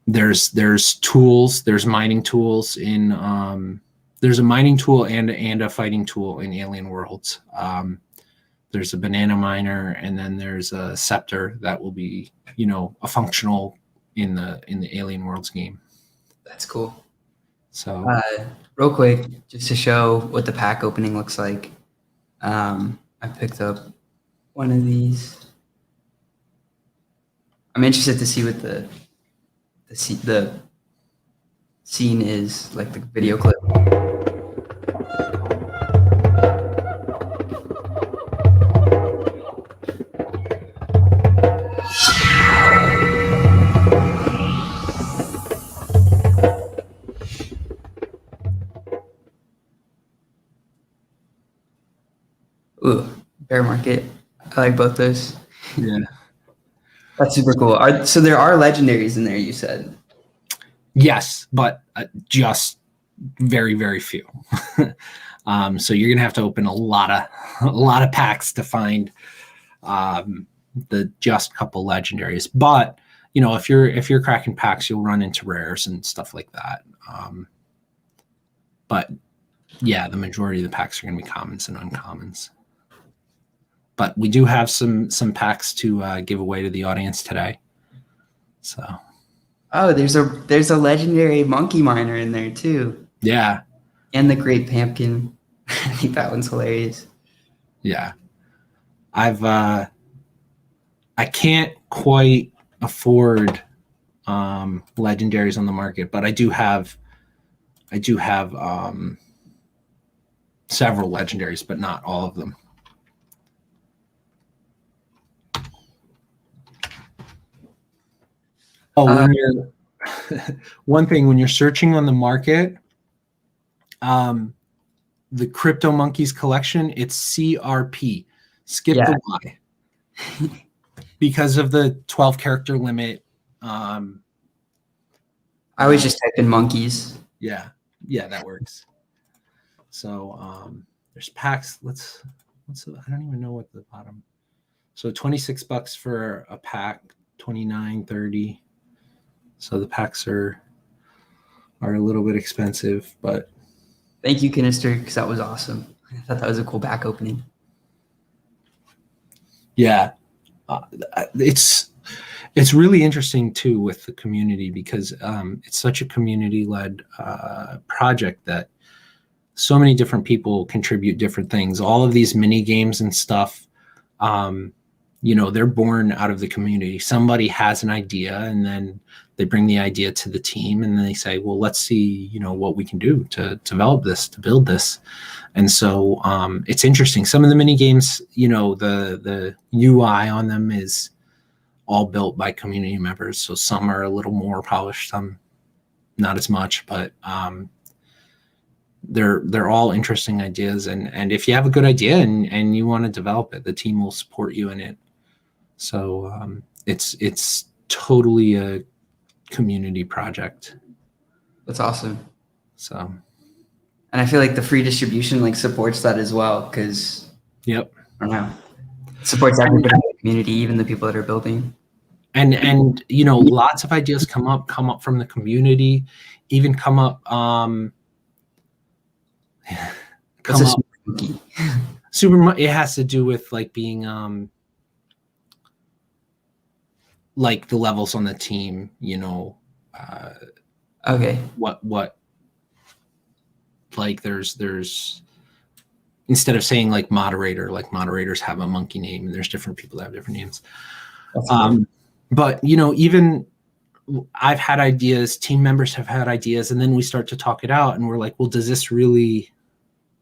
There's tools, there's mining tools in there's a mining tool and a fighting tool in Alien Worlds. There's a banana miner, and then there's a scepter that will be, you know, a functional in the Alien Worlds game. That's cool. So real quick, just to show what the pack opening looks like, I picked up one of these. I'm interested to see what the scene is, like the video clip. Ooh, bear market. I like both those. Yeah. That's super cool. So there are legendaries in there, you said? Yes, but just very, very few. So you're gonna have to open a lot of packs to find the just couple legendaries. But if you're cracking packs, you'll run into rares and stuff like that. But yeah, the majority of the packs are gonna be commons and uncommons. But we do have some packs to give away to the audience today. So. Oh, there's a legendary monkey miner in there too. Yeah. And the Great Pumpkin. I think that one's hilarious. Yeah. I can't quite afford legendaries on the market, but I do have several legendaries, but not all of them. Oh, when you're one thing when you're searching on the market, the CryptoMonkeys collection, it's CRP. Skip the Y. Because of the 12 character limit. I always just type in monkeys. Yeah, that works. So there's packs. Let's I don't even know what the bottom. So $26 for a pack, 29, 30. So the packs are a little bit expensive, but thank you, Kinister, because that was awesome. I thought that was a cool pack opening. Yeah, it's really interesting too with the community because it's such a community-led project that so many different people contribute different things. All of these mini games and stuff, they're born out of the community. Somebody has an idea, and then they bring the idea to the team, and then they say, "Well, let's see, what we can do to develop this, to build this." And so it's interesting. Some of the mini games, the UI on them is all built by community members. So some are a little more polished, some not as much, but they're all interesting ideas. And if you have a good idea and you want to develop it, the team will support you in it. So it's totally a community project. That's awesome. So. And I feel like the free distribution supports that as well because yep, I don't know, it supports everybody in the community, even the people that are building. And lots of ideas come up from the community, even come up. Super. It has to do with being like the levels on the team. Okay. What. There's instead of saying moderator, moderators have a monkey name, and there's different people that have different names. But even I've had ideas, team members have had ideas, and then we start to talk it out, and we're like, well, does this really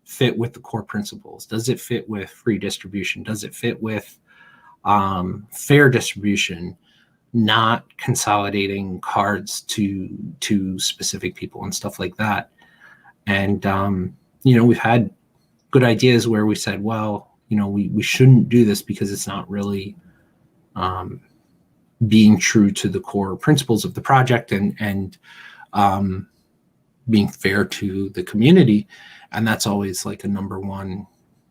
fit with the core principles? Does it fit with free distribution? Does it fit with fair distribution? Not consolidating cards to specific people and stuff like that. And, we've had good ideas where we said, well, we shouldn't do this because it's not really being true to the core principles of the project and being fair to the community. And that's always a number one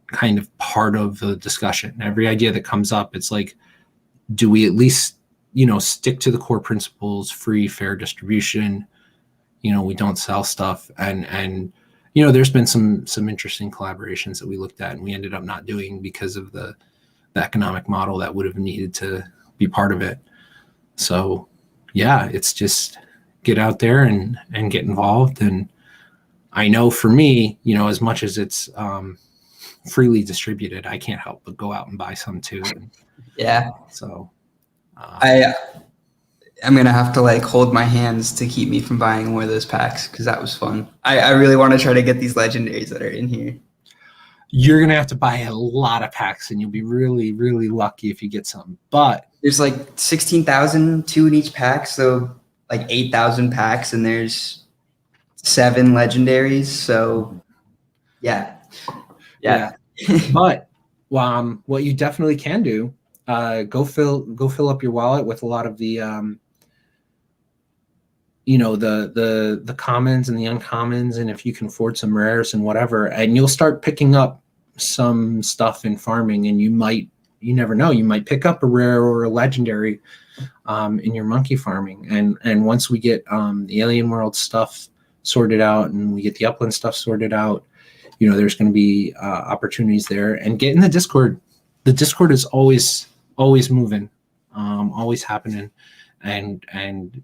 kind of part of the discussion. Every idea that comes up, it's do we at least, stick to the core principles, free, fair distribution? We don't sell stuff, and there's been some interesting collaborations that we looked at and we ended up not doing because of the economic model that would have needed to be part of it. So yeah, it's just get out there and get involved. And I know for me, as much as it's freely distributed, I can't help but go out and buy some too. And yeah. So I'm going to have to hold my hands to keep me from buying more of those packs because that was fun. I really want to try to get these legendaries that are in here. You're going to have to buy a lot of packs and you'll be really, really lucky if you get some. But there's 16,000, 2 in each pack. So 8,000 packs and there's 7 legendaries. So yeah. But what you definitely can do, go fill up your wallet with a lot of the the commons and the uncommons, and if you can afford some rares and whatever, and you'll start picking up some stuff in farming, and you never know, you might pick up a rare or a legendary in your monkey farming. And once we get the alien world stuff sorted out and we get the upland stuff sorted out, there's going to be opportunities there. And get in the Discord. The Discord is always moving, always happening. And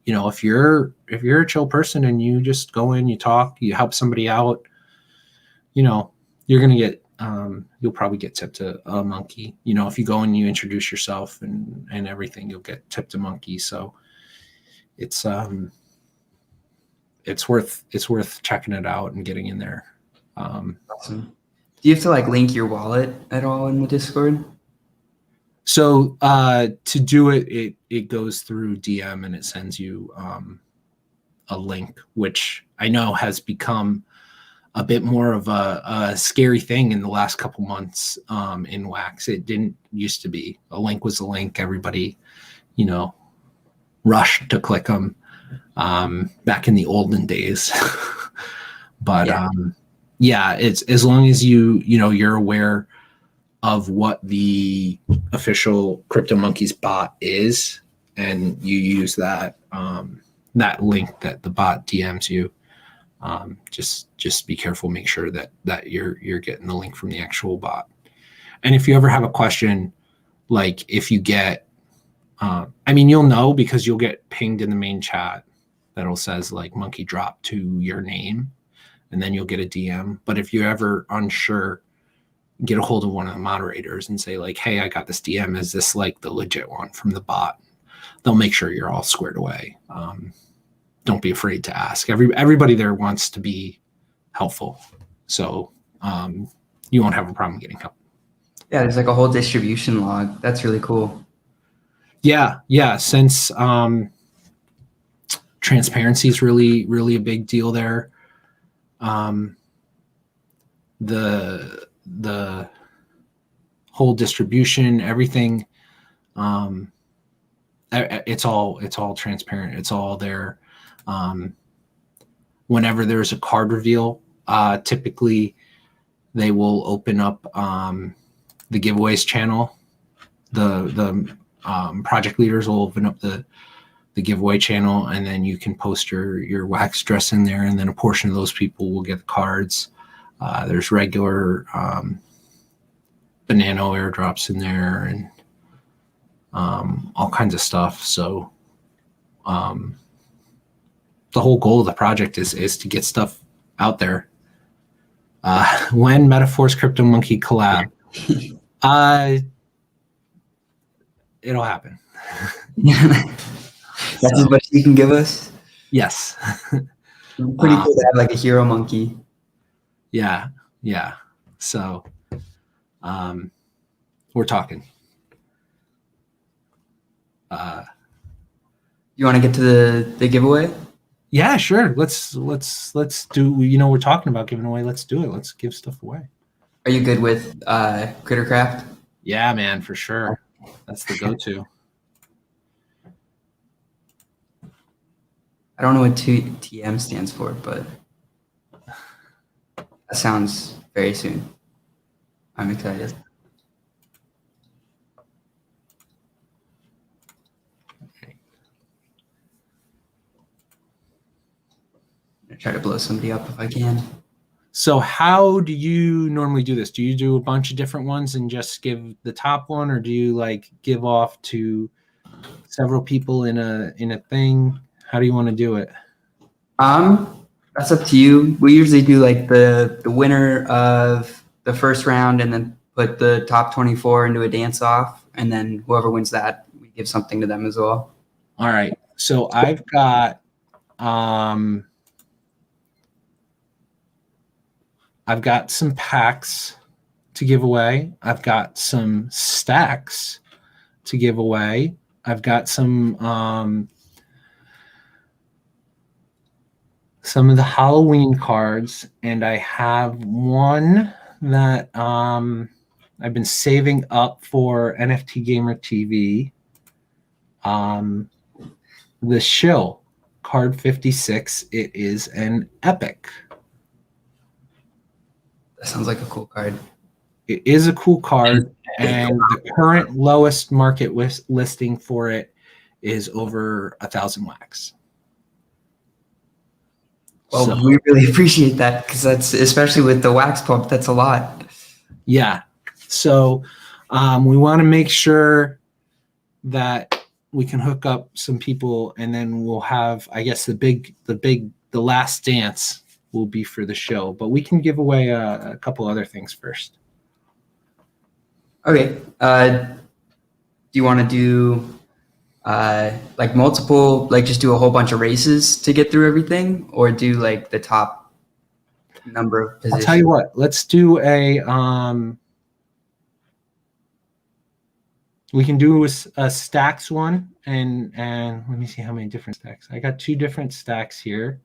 if you're a chill person and you just go in, you talk, you help somebody out, you're gonna get you'll probably get tipped a monkey. If you go and you introduce yourself and everything, you'll get tipped a monkey. So it's worth checking it out and getting in there. Awesome. Do you have to link your wallet at all in the Discord? So to do it goes through DM and it sends you a link, which I know has become a bit more of a scary thing in the last couple months in Wax. It didn't used to be. A link was a link. Everybody, rushed to click them back in the olden days. But it's as long as you're aware of what the official CryptoMonkeys bot is, and you use that that link that the bot DMs you. Just be careful. Make sure that you're getting the link from the actual bot. And if you ever have a question, if you get, you'll know because you'll get pinged in the main chat that'll says monkey drop to your name, and then you'll get a DM. But if you're ever unsure, get a hold of one of the moderators and say hey, I got this DM. Is this the legit one from the bot? They'll make sure you're all squared away. Don't be afraid to ask. Everybody there wants to be helpful. So you won't have a problem getting help. Yeah, there's a whole distribution log. That's really cool. Yeah. Since transparency is really, really a big deal there. The whole distribution, everything, it's all transparent. It's all there. Whenever there's a card reveal, typically they will open up the giveaways channel. The project leaders will open up the giveaway channel, and then you can post your wax dress in there, and then a portion of those people will get the cards. There's regular banana airdrops in there, and all kinds of stuff. So the whole goal of the project is to get stuff out there. When Metaphor's CryptoMonkey collab, it'll happen. That's as much you can give us? Yes. Pretty cool to have a hero monkey. Yeah. So we're talking. You want to get to the giveaway? Yeah, sure. Let's do. We're talking about giving away. Let's do it. Let's give stuff away. Are you good with Crittercraft? Yeah, man, for sure. That's the go-to. I don't know what TM stands for, but that sounds very soon. I'm excited. I'm gonna try to blow somebody up if I can. So how do you normally do this? Do you do a bunch of different ones and just give the top one, or do you give off to several people in a thing? How do you want to do it? That's up to you. We usually do the winner of the first round, and then put the top 24 into a dance off, and then whoever wins that, we give something to them as well. All right. So I've got some packs to give away. I've got some stacks to give away. I've got some of the Halloween cards, and I have one that I've been saving up for NFT Gamer TV. The Shill card 56. It is an epic. That sounds like a cool card. It is a cool card, and the current lowest market listing for it is over 1,000 wax. Well, so, we really appreciate that, because that's, especially with the wax pump, that's a lot. Yeah. So we want to make sure that we can hook up some people, and then we'll have, I guess, the last dance will be for the show, but we can give away a couple other things first. Okay. Do you want to do like multiple, like just do a whole bunch of races to get through everything, or do like the top number of positions? I'll tell you what, let's do a we can do a stacks one, and let me see how many different stacks. I got 2 different stacks here.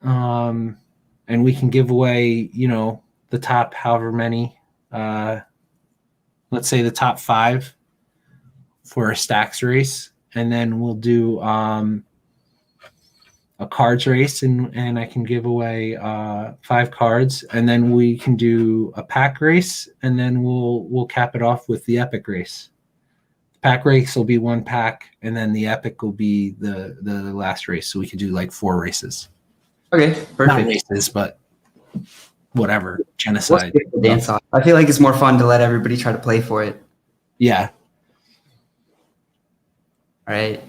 And we can give away, the top however many, let's say the top 5 for a stacks race, and then we'll do a cards race, and I can give away 5 cards, and then we can do a pack race, and then we'll cap it off with the epic race. The pack race will be 1 pack, and then the epic will be the last race. So we could do like 4 races. Okay, perfect. Not races, but whatever. Genocide. Dance off. I feel like it's more fun to let everybody try to play for it. Yeah. All right.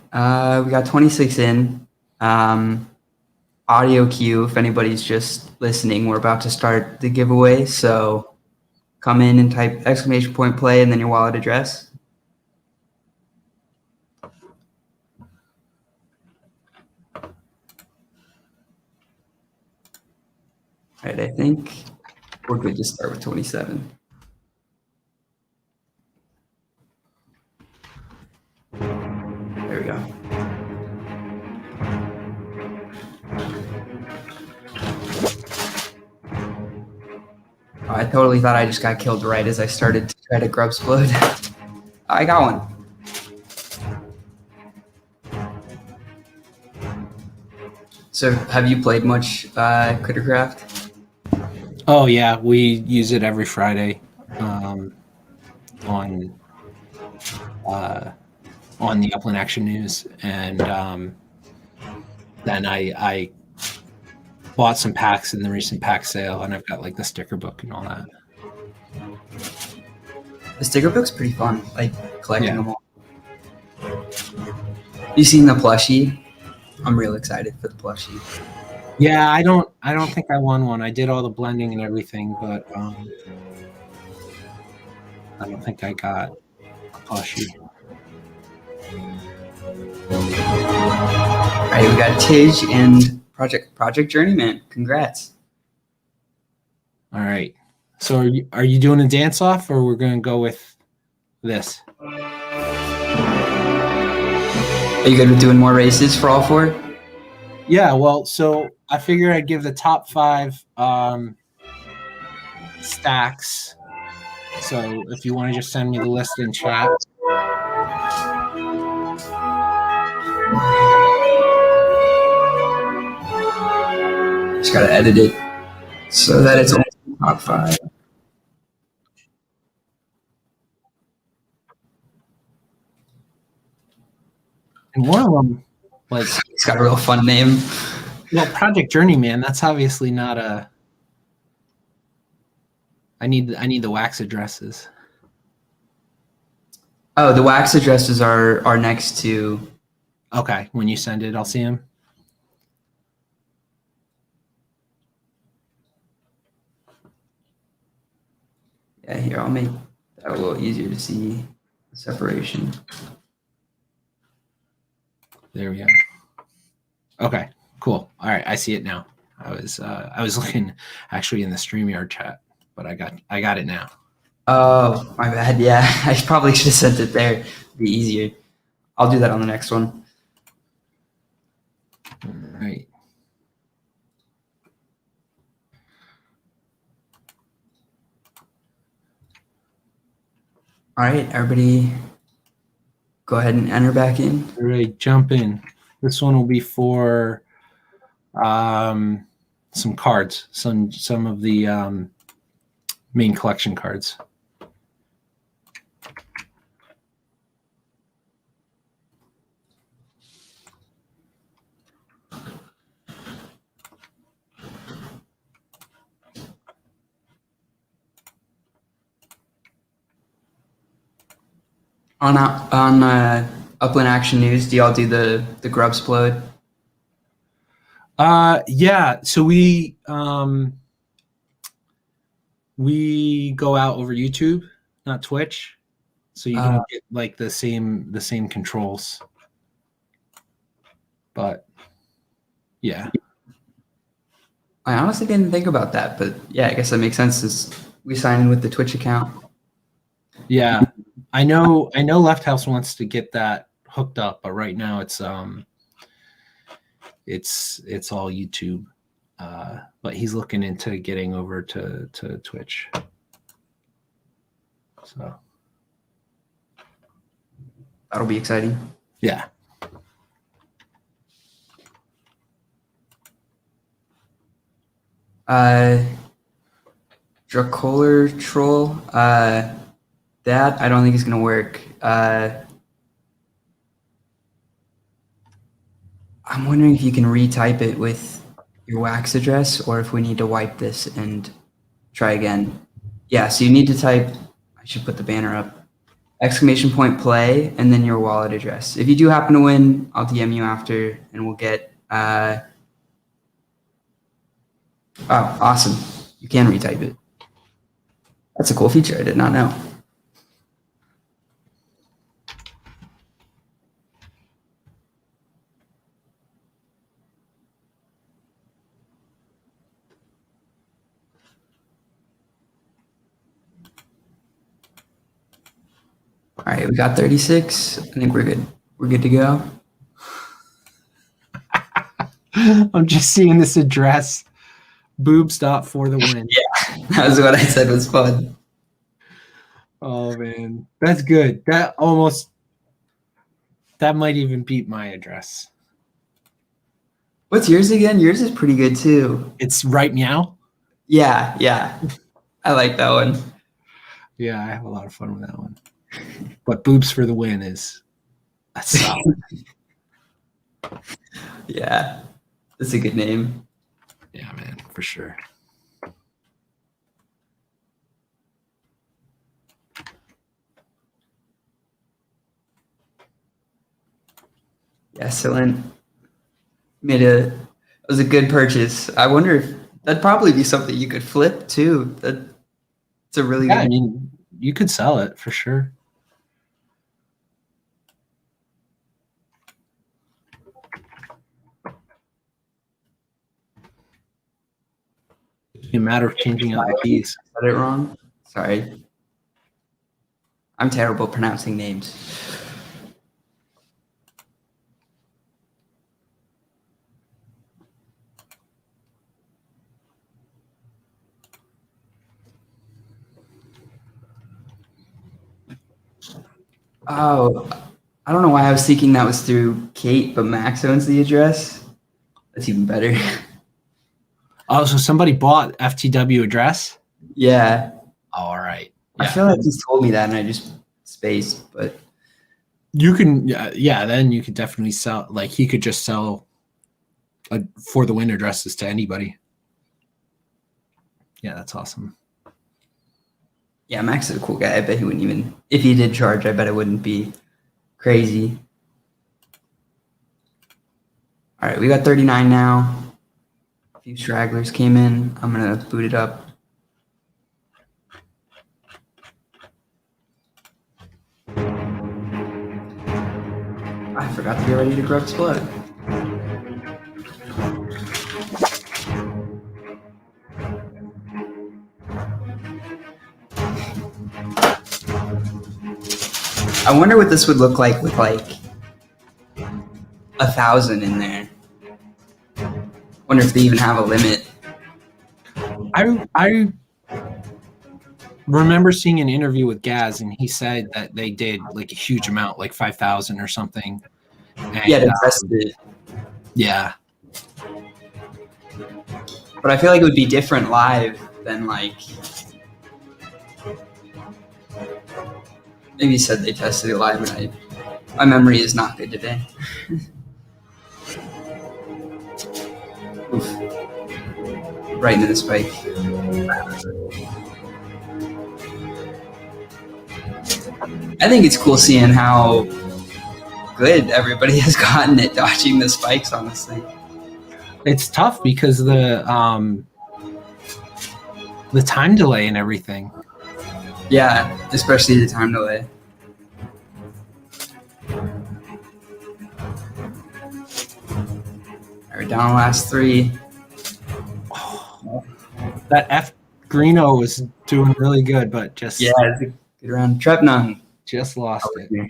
We got 26 in. Audio cue, if anybody's just listening, we're about to start the giveaway. So come in and type !play and then your wallet address. All right, I think we're good to start with 27. There we go. Oh, I totally thought I just got killed right as I started to try to grub explode. I got one. So have you played much Crittercraft? Oh yeah, we use it every Friday on the Upland Action News, and then I bought some packs in the recent pack sale, and I've got like the sticker book and all that. The sticker book's pretty fun, like collecting them all. You seen the plushie? I'm real excited for the plushie. Yeah, I don't think I won one. I did all the blending and everything, but I don't think I got a plushie. All right, we got Tej and Project Journeyman. Congrats. All right. So are you doing a dance off, or we're going to go with this? Are you good with doing more races for all 4? Yeah, well, so I figured I'd give the top 5 stacks. So if you want to just send me the list in chat. Just gotta edit it so that it's only top 5. And one of them, like, it's got a real fun name. Well, Project Journeyman, that's obviously not a. I need the wax addresses. Oh, the wax addresses are next to. Okay, when you send it, I'll see them. Yeah, here, I'll make that a little easier to see the separation. There we go. Okay, cool. All right, I see it now. I was looking actually in the StreamYard chat, but I got it now. Oh, my bad. Yeah, I probably should have sent it there. It'd be easier. I'll do that on the next one. All right. All right, everybody go ahead and enter back in. All right, jump in. This one will be for some cards, some of the main collection cards. On Upland Action News, do y'all do the Grubsplode? Yeah. So we go out over YouTube, not Twitch, so you don't get like the same controls. But yeah, I honestly didn't think about that, but yeah, I guess that makes sense. Is we sign in with the Twitch account? yeah. I know Left House wants to get that hooked up, but right now it's all YouTube. But he's looking into getting over to Twitch. So That'll be exciting. yeah. Recourier troll. That I don't think is gonna work. I'm wondering if you can retype it with your wax address, or if we need to wipe this and try again. Yeah, so you need to type. I should put the banner up. ! Play and then your wallet address. If you do happen to win, I'll DM you after, and we'll get. Oh, awesome! You can retype it. That's a cool feature. I did not know. All right, we got 36. I think we're good. We're good to go. I'm just seeing this address. Boob stop for the win. Yeah, that was what I said was fun. Oh man, that's good. That might even beat my address. What's yours again? Yours is pretty good too. It's right meow. Yeah. I like that one. Yeah, I have a lot of fun with that one. But boobs for the win that's solid. Yeah, that's a good name. Yeah, man, for sure. Yeah, Silent it was a good purchase. I wonder if that'd probably be something you could flip too. That's a really good. I mean, you could sell it for sure. It's a matter of changing out the keys. I said it wrong. Sorry. I'm terrible at pronouncing names. Oh, I don't know why I was thinking that was through Kate, but Max owns the address. That's even better. Oh, so somebody bought FTW address? Yeah. Oh, all right. Yeah. I feel like he's told me that and I just spaced, but you can, yeah, then you could definitely sell, like he could just sell for the win addresses to anybody. Yeah, that's awesome. Yeah, Max is a cool guy. I bet he wouldn't even, if he did charge, I bet it wouldn't be crazy. All right, we got 39 now. A few stragglers came in. I'm going to boot it up. I forgot to get ready to grub explode. I wonder what this would look like with like 1,000 in there. Wonder if they even have a limit. I remember seeing an interview with Gaz, and he said that they did like a huge amount, like 5,000 or something. And, Yeah, they tested it. Yeah. But I feel like it would be different live than like. Maybe you said they tested it live, and my memory is not good today. Oof. Right into the spike. I think it's cool seeing how good everybody has gotten at dodging the spikes, honestly. It's tough because the time delay and everything. Yeah, especially the time delay. All right, down the last 3. Oh, that F Greeno was doing really good, but just yeah, it's a good round. Trepnung just lost it. Here.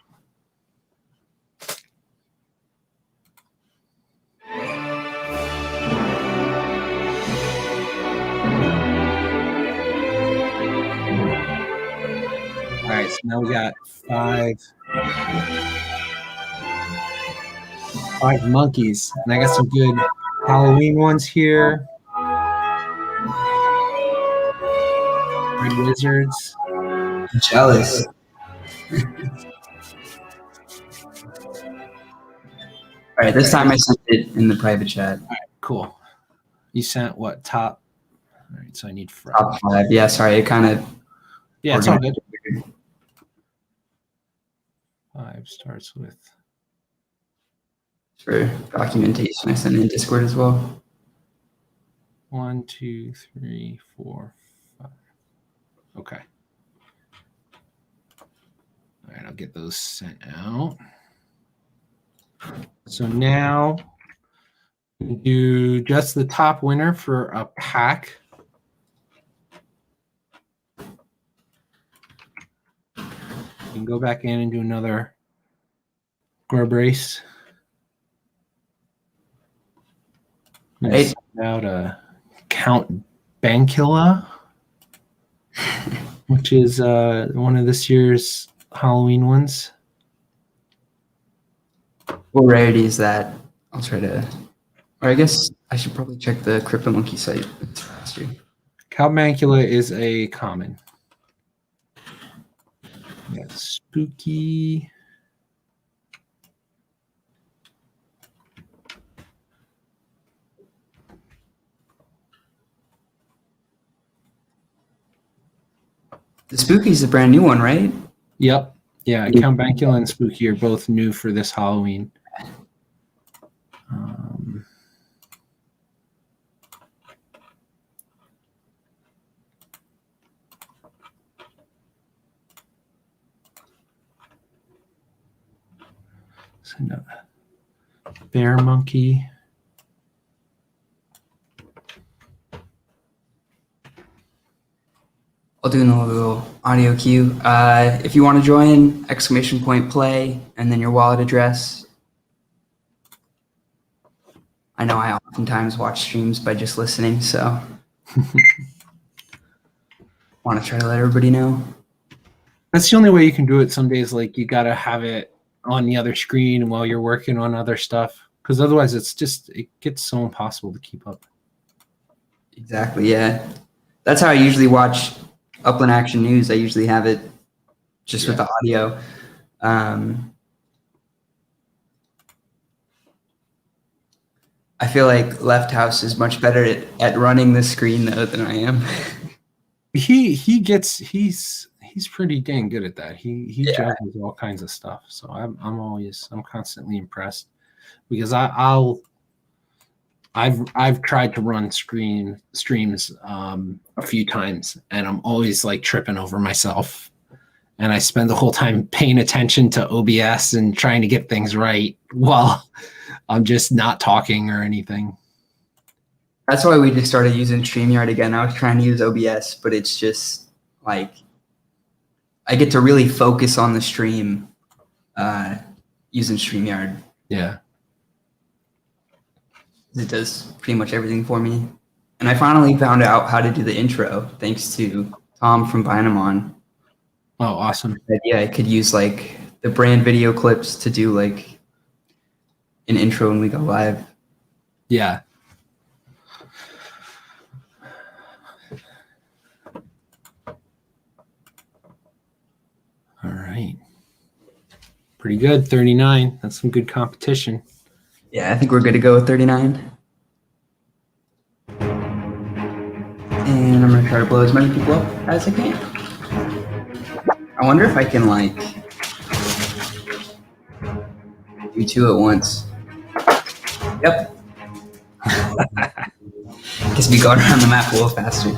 All right, so now we got 5 monkeys, and I got some good Halloween ones here. Red wizards. I'm jealous. All right, this time I sent it in the private chat. All right, cool. You sent what, top? All right, so I need top 5. Yeah, sorry, it kind of. Yeah, it's all good. 5 starts with. For documentation, I sent it in Discord as well. 1, 2, 3, 4, 5. Okay. All right, I'll get those sent out. So now we do just the top winner for a pack. You can go back in and do another grub race. Right. Out a Count Bankilla, which is one of this year's Halloween ones. What rarity is that? I'll try to, or I guess I should probably check the CryptoMonkey site. It's faster. Count Bankilla is a common. Yeah, spooky. The Spooky is a brand new one, right? Yep. Yeah, Count Bankilla and Spooky are both new for this Halloween. So no, bear monkey. I'll do a little audio cue. If you want to join, !play, and then your wallet address. I know I oftentimes watch streams by just listening, so want to try to let everybody know. That's the only way you can do it. Some days, like, you got to have it on the other screen while you're working on other stuff, because otherwise it gets so impossible to keep up. Exactly, yeah. That's how I usually watch Upland Action News. I usually have it just with the audio. I feel like Left House is much better at running the screen though than I am. He's pretty dang good at that. He judges all kinds of stuff. So I'm constantly impressed, because I've tried to run streams a few times, and I'm always like tripping over myself, and I spend the whole time paying attention to OBS and trying to get things right while I'm just not talking or anything. That's why we just started using StreamYard again. I was trying to use OBS, but it's just like I get to really focus on the stream using StreamYard. Yeah. It does pretty much everything for me. And I finally found out how to do the intro thanks to Tom from Binamon. Oh, awesome. Yeah, I could use like the brand video clips to do like an intro when we go live. Yeah. All right. Pretty good. 39. That's some good competition. Yeah, I think we're good to go with 39. And I'm gonna try to blow as many people up as I can. I wonder if I can like do 2 at once. Yep. Guess we got around the map a little faster.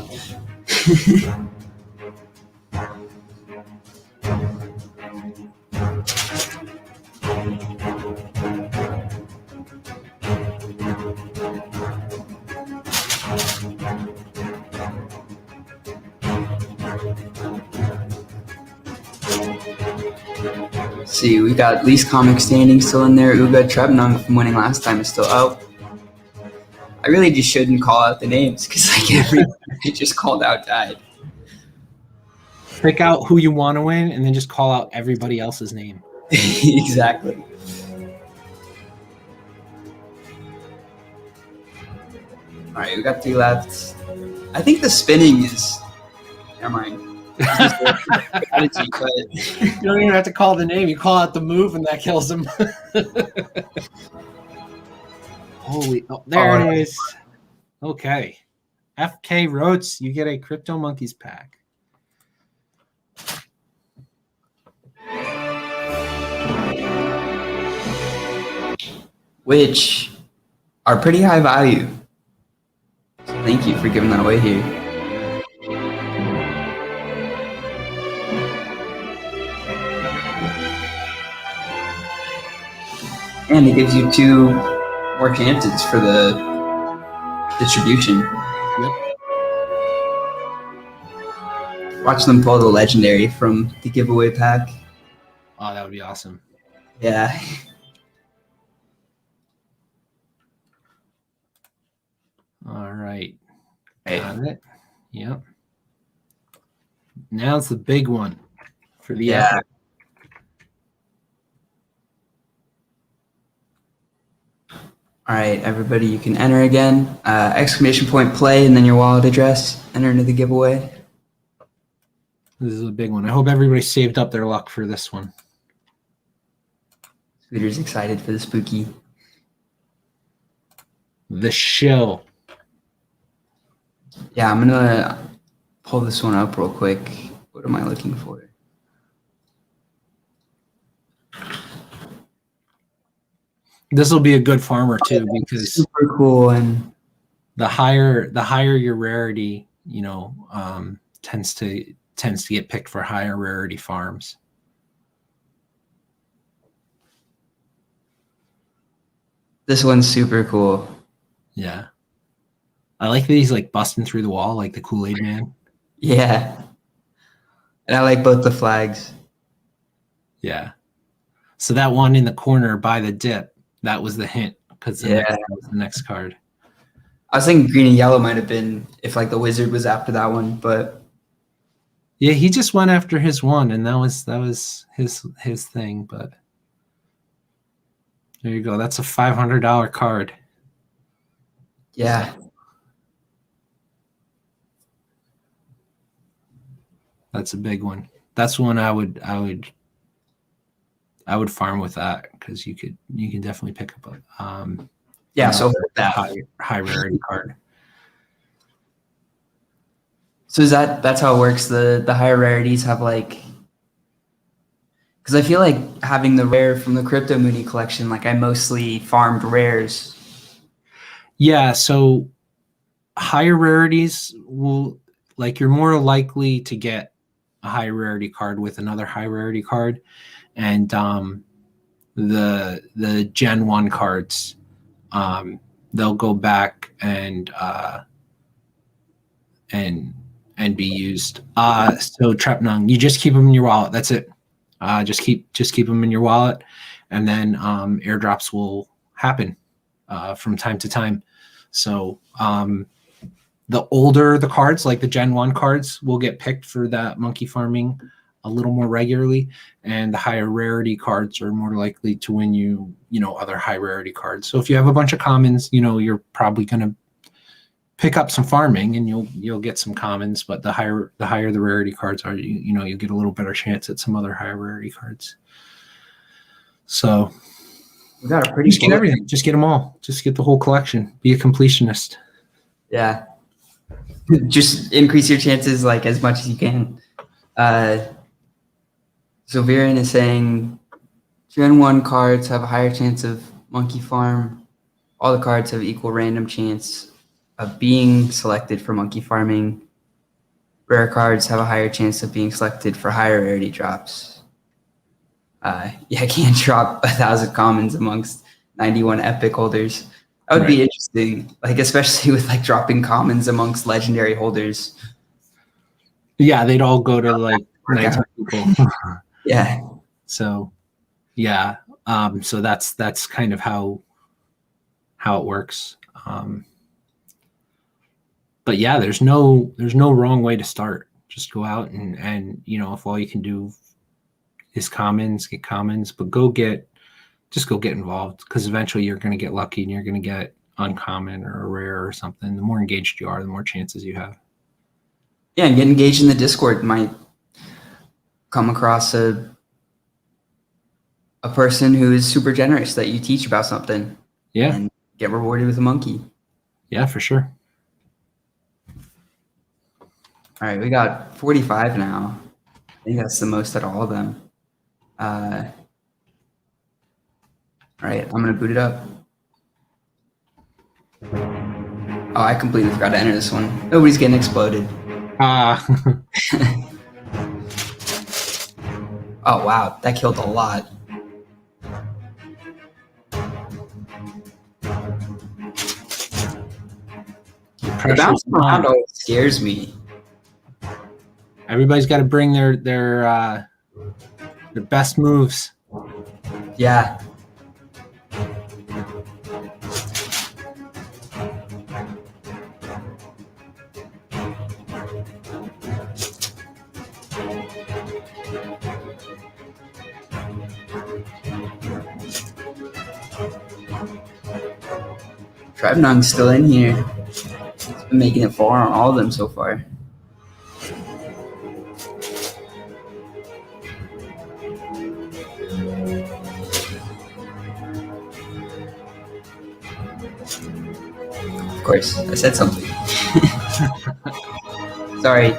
See, we got least comic standing still in there. Uga Trebnung from winning last time is still out. I really just shouldn't call out the names because like everyone I just called out died. Pick out who you want to win and then just call out everybody else's name. Exactly. All right, we got 3 left. I think the spinning is. Never mind. Strategy, but You don't even have to call the name. You call out the move and that kills him. Holy, oh, there it is. Okay. FK Roats, you get a CryptoMonkeys pack. which are pretty high value. So thank you for giving that away here. And it gives you 2 more chances for the distribution. Yep. Watch them pull the legendary from the giveaway pack. Oh, that would be awesome. Yeah. All right. Hey. Got it. Yep. Now it's the big one for the Yeah. epic. All right, everybody, you can enter again. Exclamation point play and then your wallet address. Enter into the giveaway. This is a big one. I hope everybody saved up their luck for this one. Scooter's excited for the spooky. The show. Yeah, I'm gonna pull this one up real quick. What am I looking for? This will be a good farmer too, because Super cool. And the higher your rarity, tends to get picked for higher rarity farms. this one's super cool. Yeah. I like that he's like busting through the wall like the Kool-Aid man. Yeah. And I like both the flags. Yeah. So that one in the corner by the dip, that was the hint, because that was the next card. I was thinking green and yellow might have been if like the wizard was after that one, but yeah, he just went after his one, and that was his thing. But there you go. That's a $500 card. yeah. That's a big one. That's one I would farm with that, because you can definitely pick up a So that high rarity card. So that's how it works. The higher rarities have like, because I feel like having the rare from the Crypto Mooney collection, like I mostly farmed rares. Yeah, so higher rarities will, like, you're more likely to get a high rarity card with another high rarity card, and the Gen 1 cards, they'll go back and be used. So Trepnung, you just keep them in your wallet. That's it. Just keep them in your wallet, and then airdrops will happen from time to time. So the older the cards, like the Gen 1 cards, will get picked for that monkey farming a little more regularly, and the higher rarity cards are more likely to win you, other high rarity cards. So if you have a bunch of commons, you're probably going to pick up some farming and you'll get some commons, but the higher the rarity cards are, you get a little better chance at some other higher rarity cards. So we got a pretty just get everything. Just get them all. Just get the whole collection. Be a completionist. Yeah. Just increase your chances like as much as you can. So Viren is saying Gen 1 cards have a higher chance of monkey farm. All the cards have equal random chance of being selected for monkey farming. Rare cards have a higher chance of being selected for higher rarity drops. I can't drop 1,000 commons amongst 91 epic holders. That would be interesting, like especially with like dropping commons amongst legendary holders. Yeah, they'd all go to like 19 people. Yeah. So, yeah. So that's kind of how it works. But yeah, there's no wrong way to start. Just go out and if all you can do is get commons, but just go get involved, because eventually you're going to get lucky and you're going to get uncommon or a rare or something. The more engaged you are, the more chances you have. Yeah, and get engaged in the Discord. Might come across a person who is super generous that you teach about something. Yeah. And get rewarded with a monkey. Yeah, for sure. All right, we got 45 now. I think that's the most out of all of them. All right, I'm going to boot it up. Oh, I completely forgot to enter this one. Nobody's getting exploded. Oh, wow. That killed a lot. The bouncing around always scares me. Everybody's got to bring their best moves. Yeah. Tribnung's still in here. He's been making it far on all of them so far. Of course, I said something. Sorry.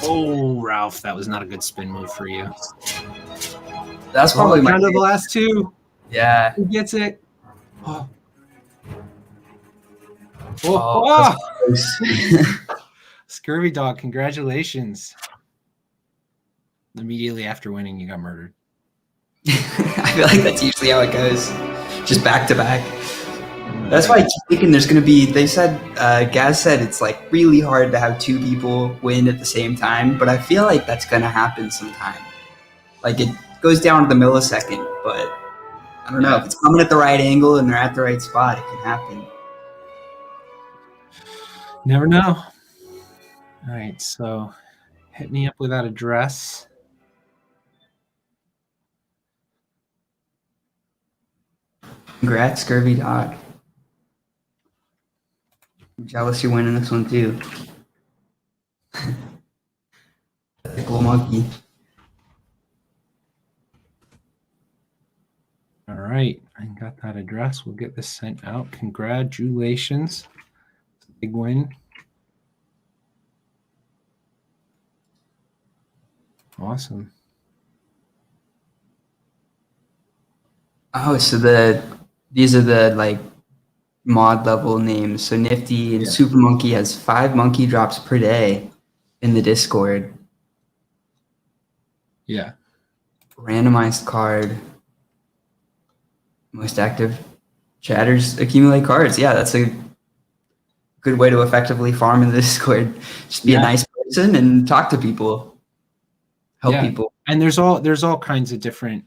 Oh, Ralph, that was not a good spin move for you. That's probably down to the last two. Yeah. Who gets it? Oh. Scurvy Dog, congratulations. Immediately after winning, you got murdered. I feel like that's usually how it goes. Just back to back. That's why I keep thinking there's going to be, they said, Gaz said it's like really hard to have two people win at the same time, but I feel like that's going to happen sometime. Like it goes down to the millisecond, but I don't know. If it's coming at the right angle and they're at the right spot, it can happen. Never know. All right, so hit me up with that address. Congrats, Scurvy Dog. I'm jealous you're winning this one too. Little monkey. All right, I got that address. We'll get this sent out. Congratulations. It's a big win. Awesome. Oh, so these are the like mod level names. So Nifty and Super Monkey has 5 monkey drops per day in the Discord. Yeah. Randomized card. Most active chatters accumulate cards. Yeah, that's a good way to effectively farm in the Discord. Just be a nice person and talk to people. Help people. And there's all kinds of different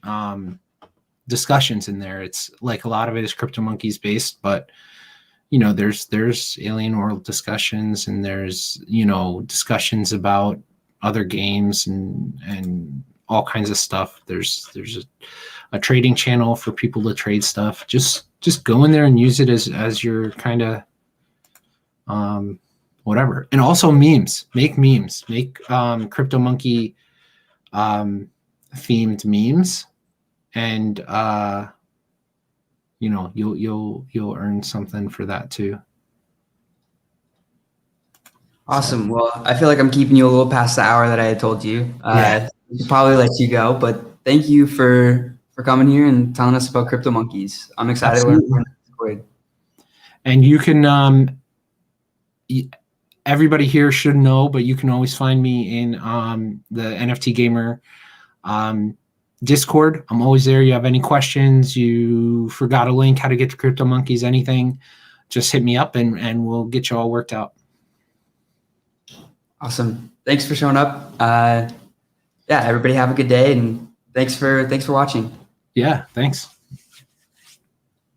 discussions in there. It's like a lot of it is CryptoMonkeys based, but there's alien world discussions, and there's, discussions about other games and all kinds of stuff. There's a trading channel for people to trade stuff. Just go in there and use it as your kind of whatever. And also memes. Make CryptoMonkey themed memes, and you'll earn something for that too. Awesome. Well, I feel like I'm keeping you a little past the hour that I had told you. I should probably let you go, but thank you for coming here and telling us about CryptoMonkeys. I'm excited to learn more. And you can, everybody here should know, but you can always find me in the NFT Gamer Discord. I'm always there. You have any questions, you forgot a link, how to get to CryptoMonkeys, anything, just hit me up and we'll get you all worked out. Awesome. Thanks for showing up. Everybody have a good day, and thanks for watching. Yeah, thanks.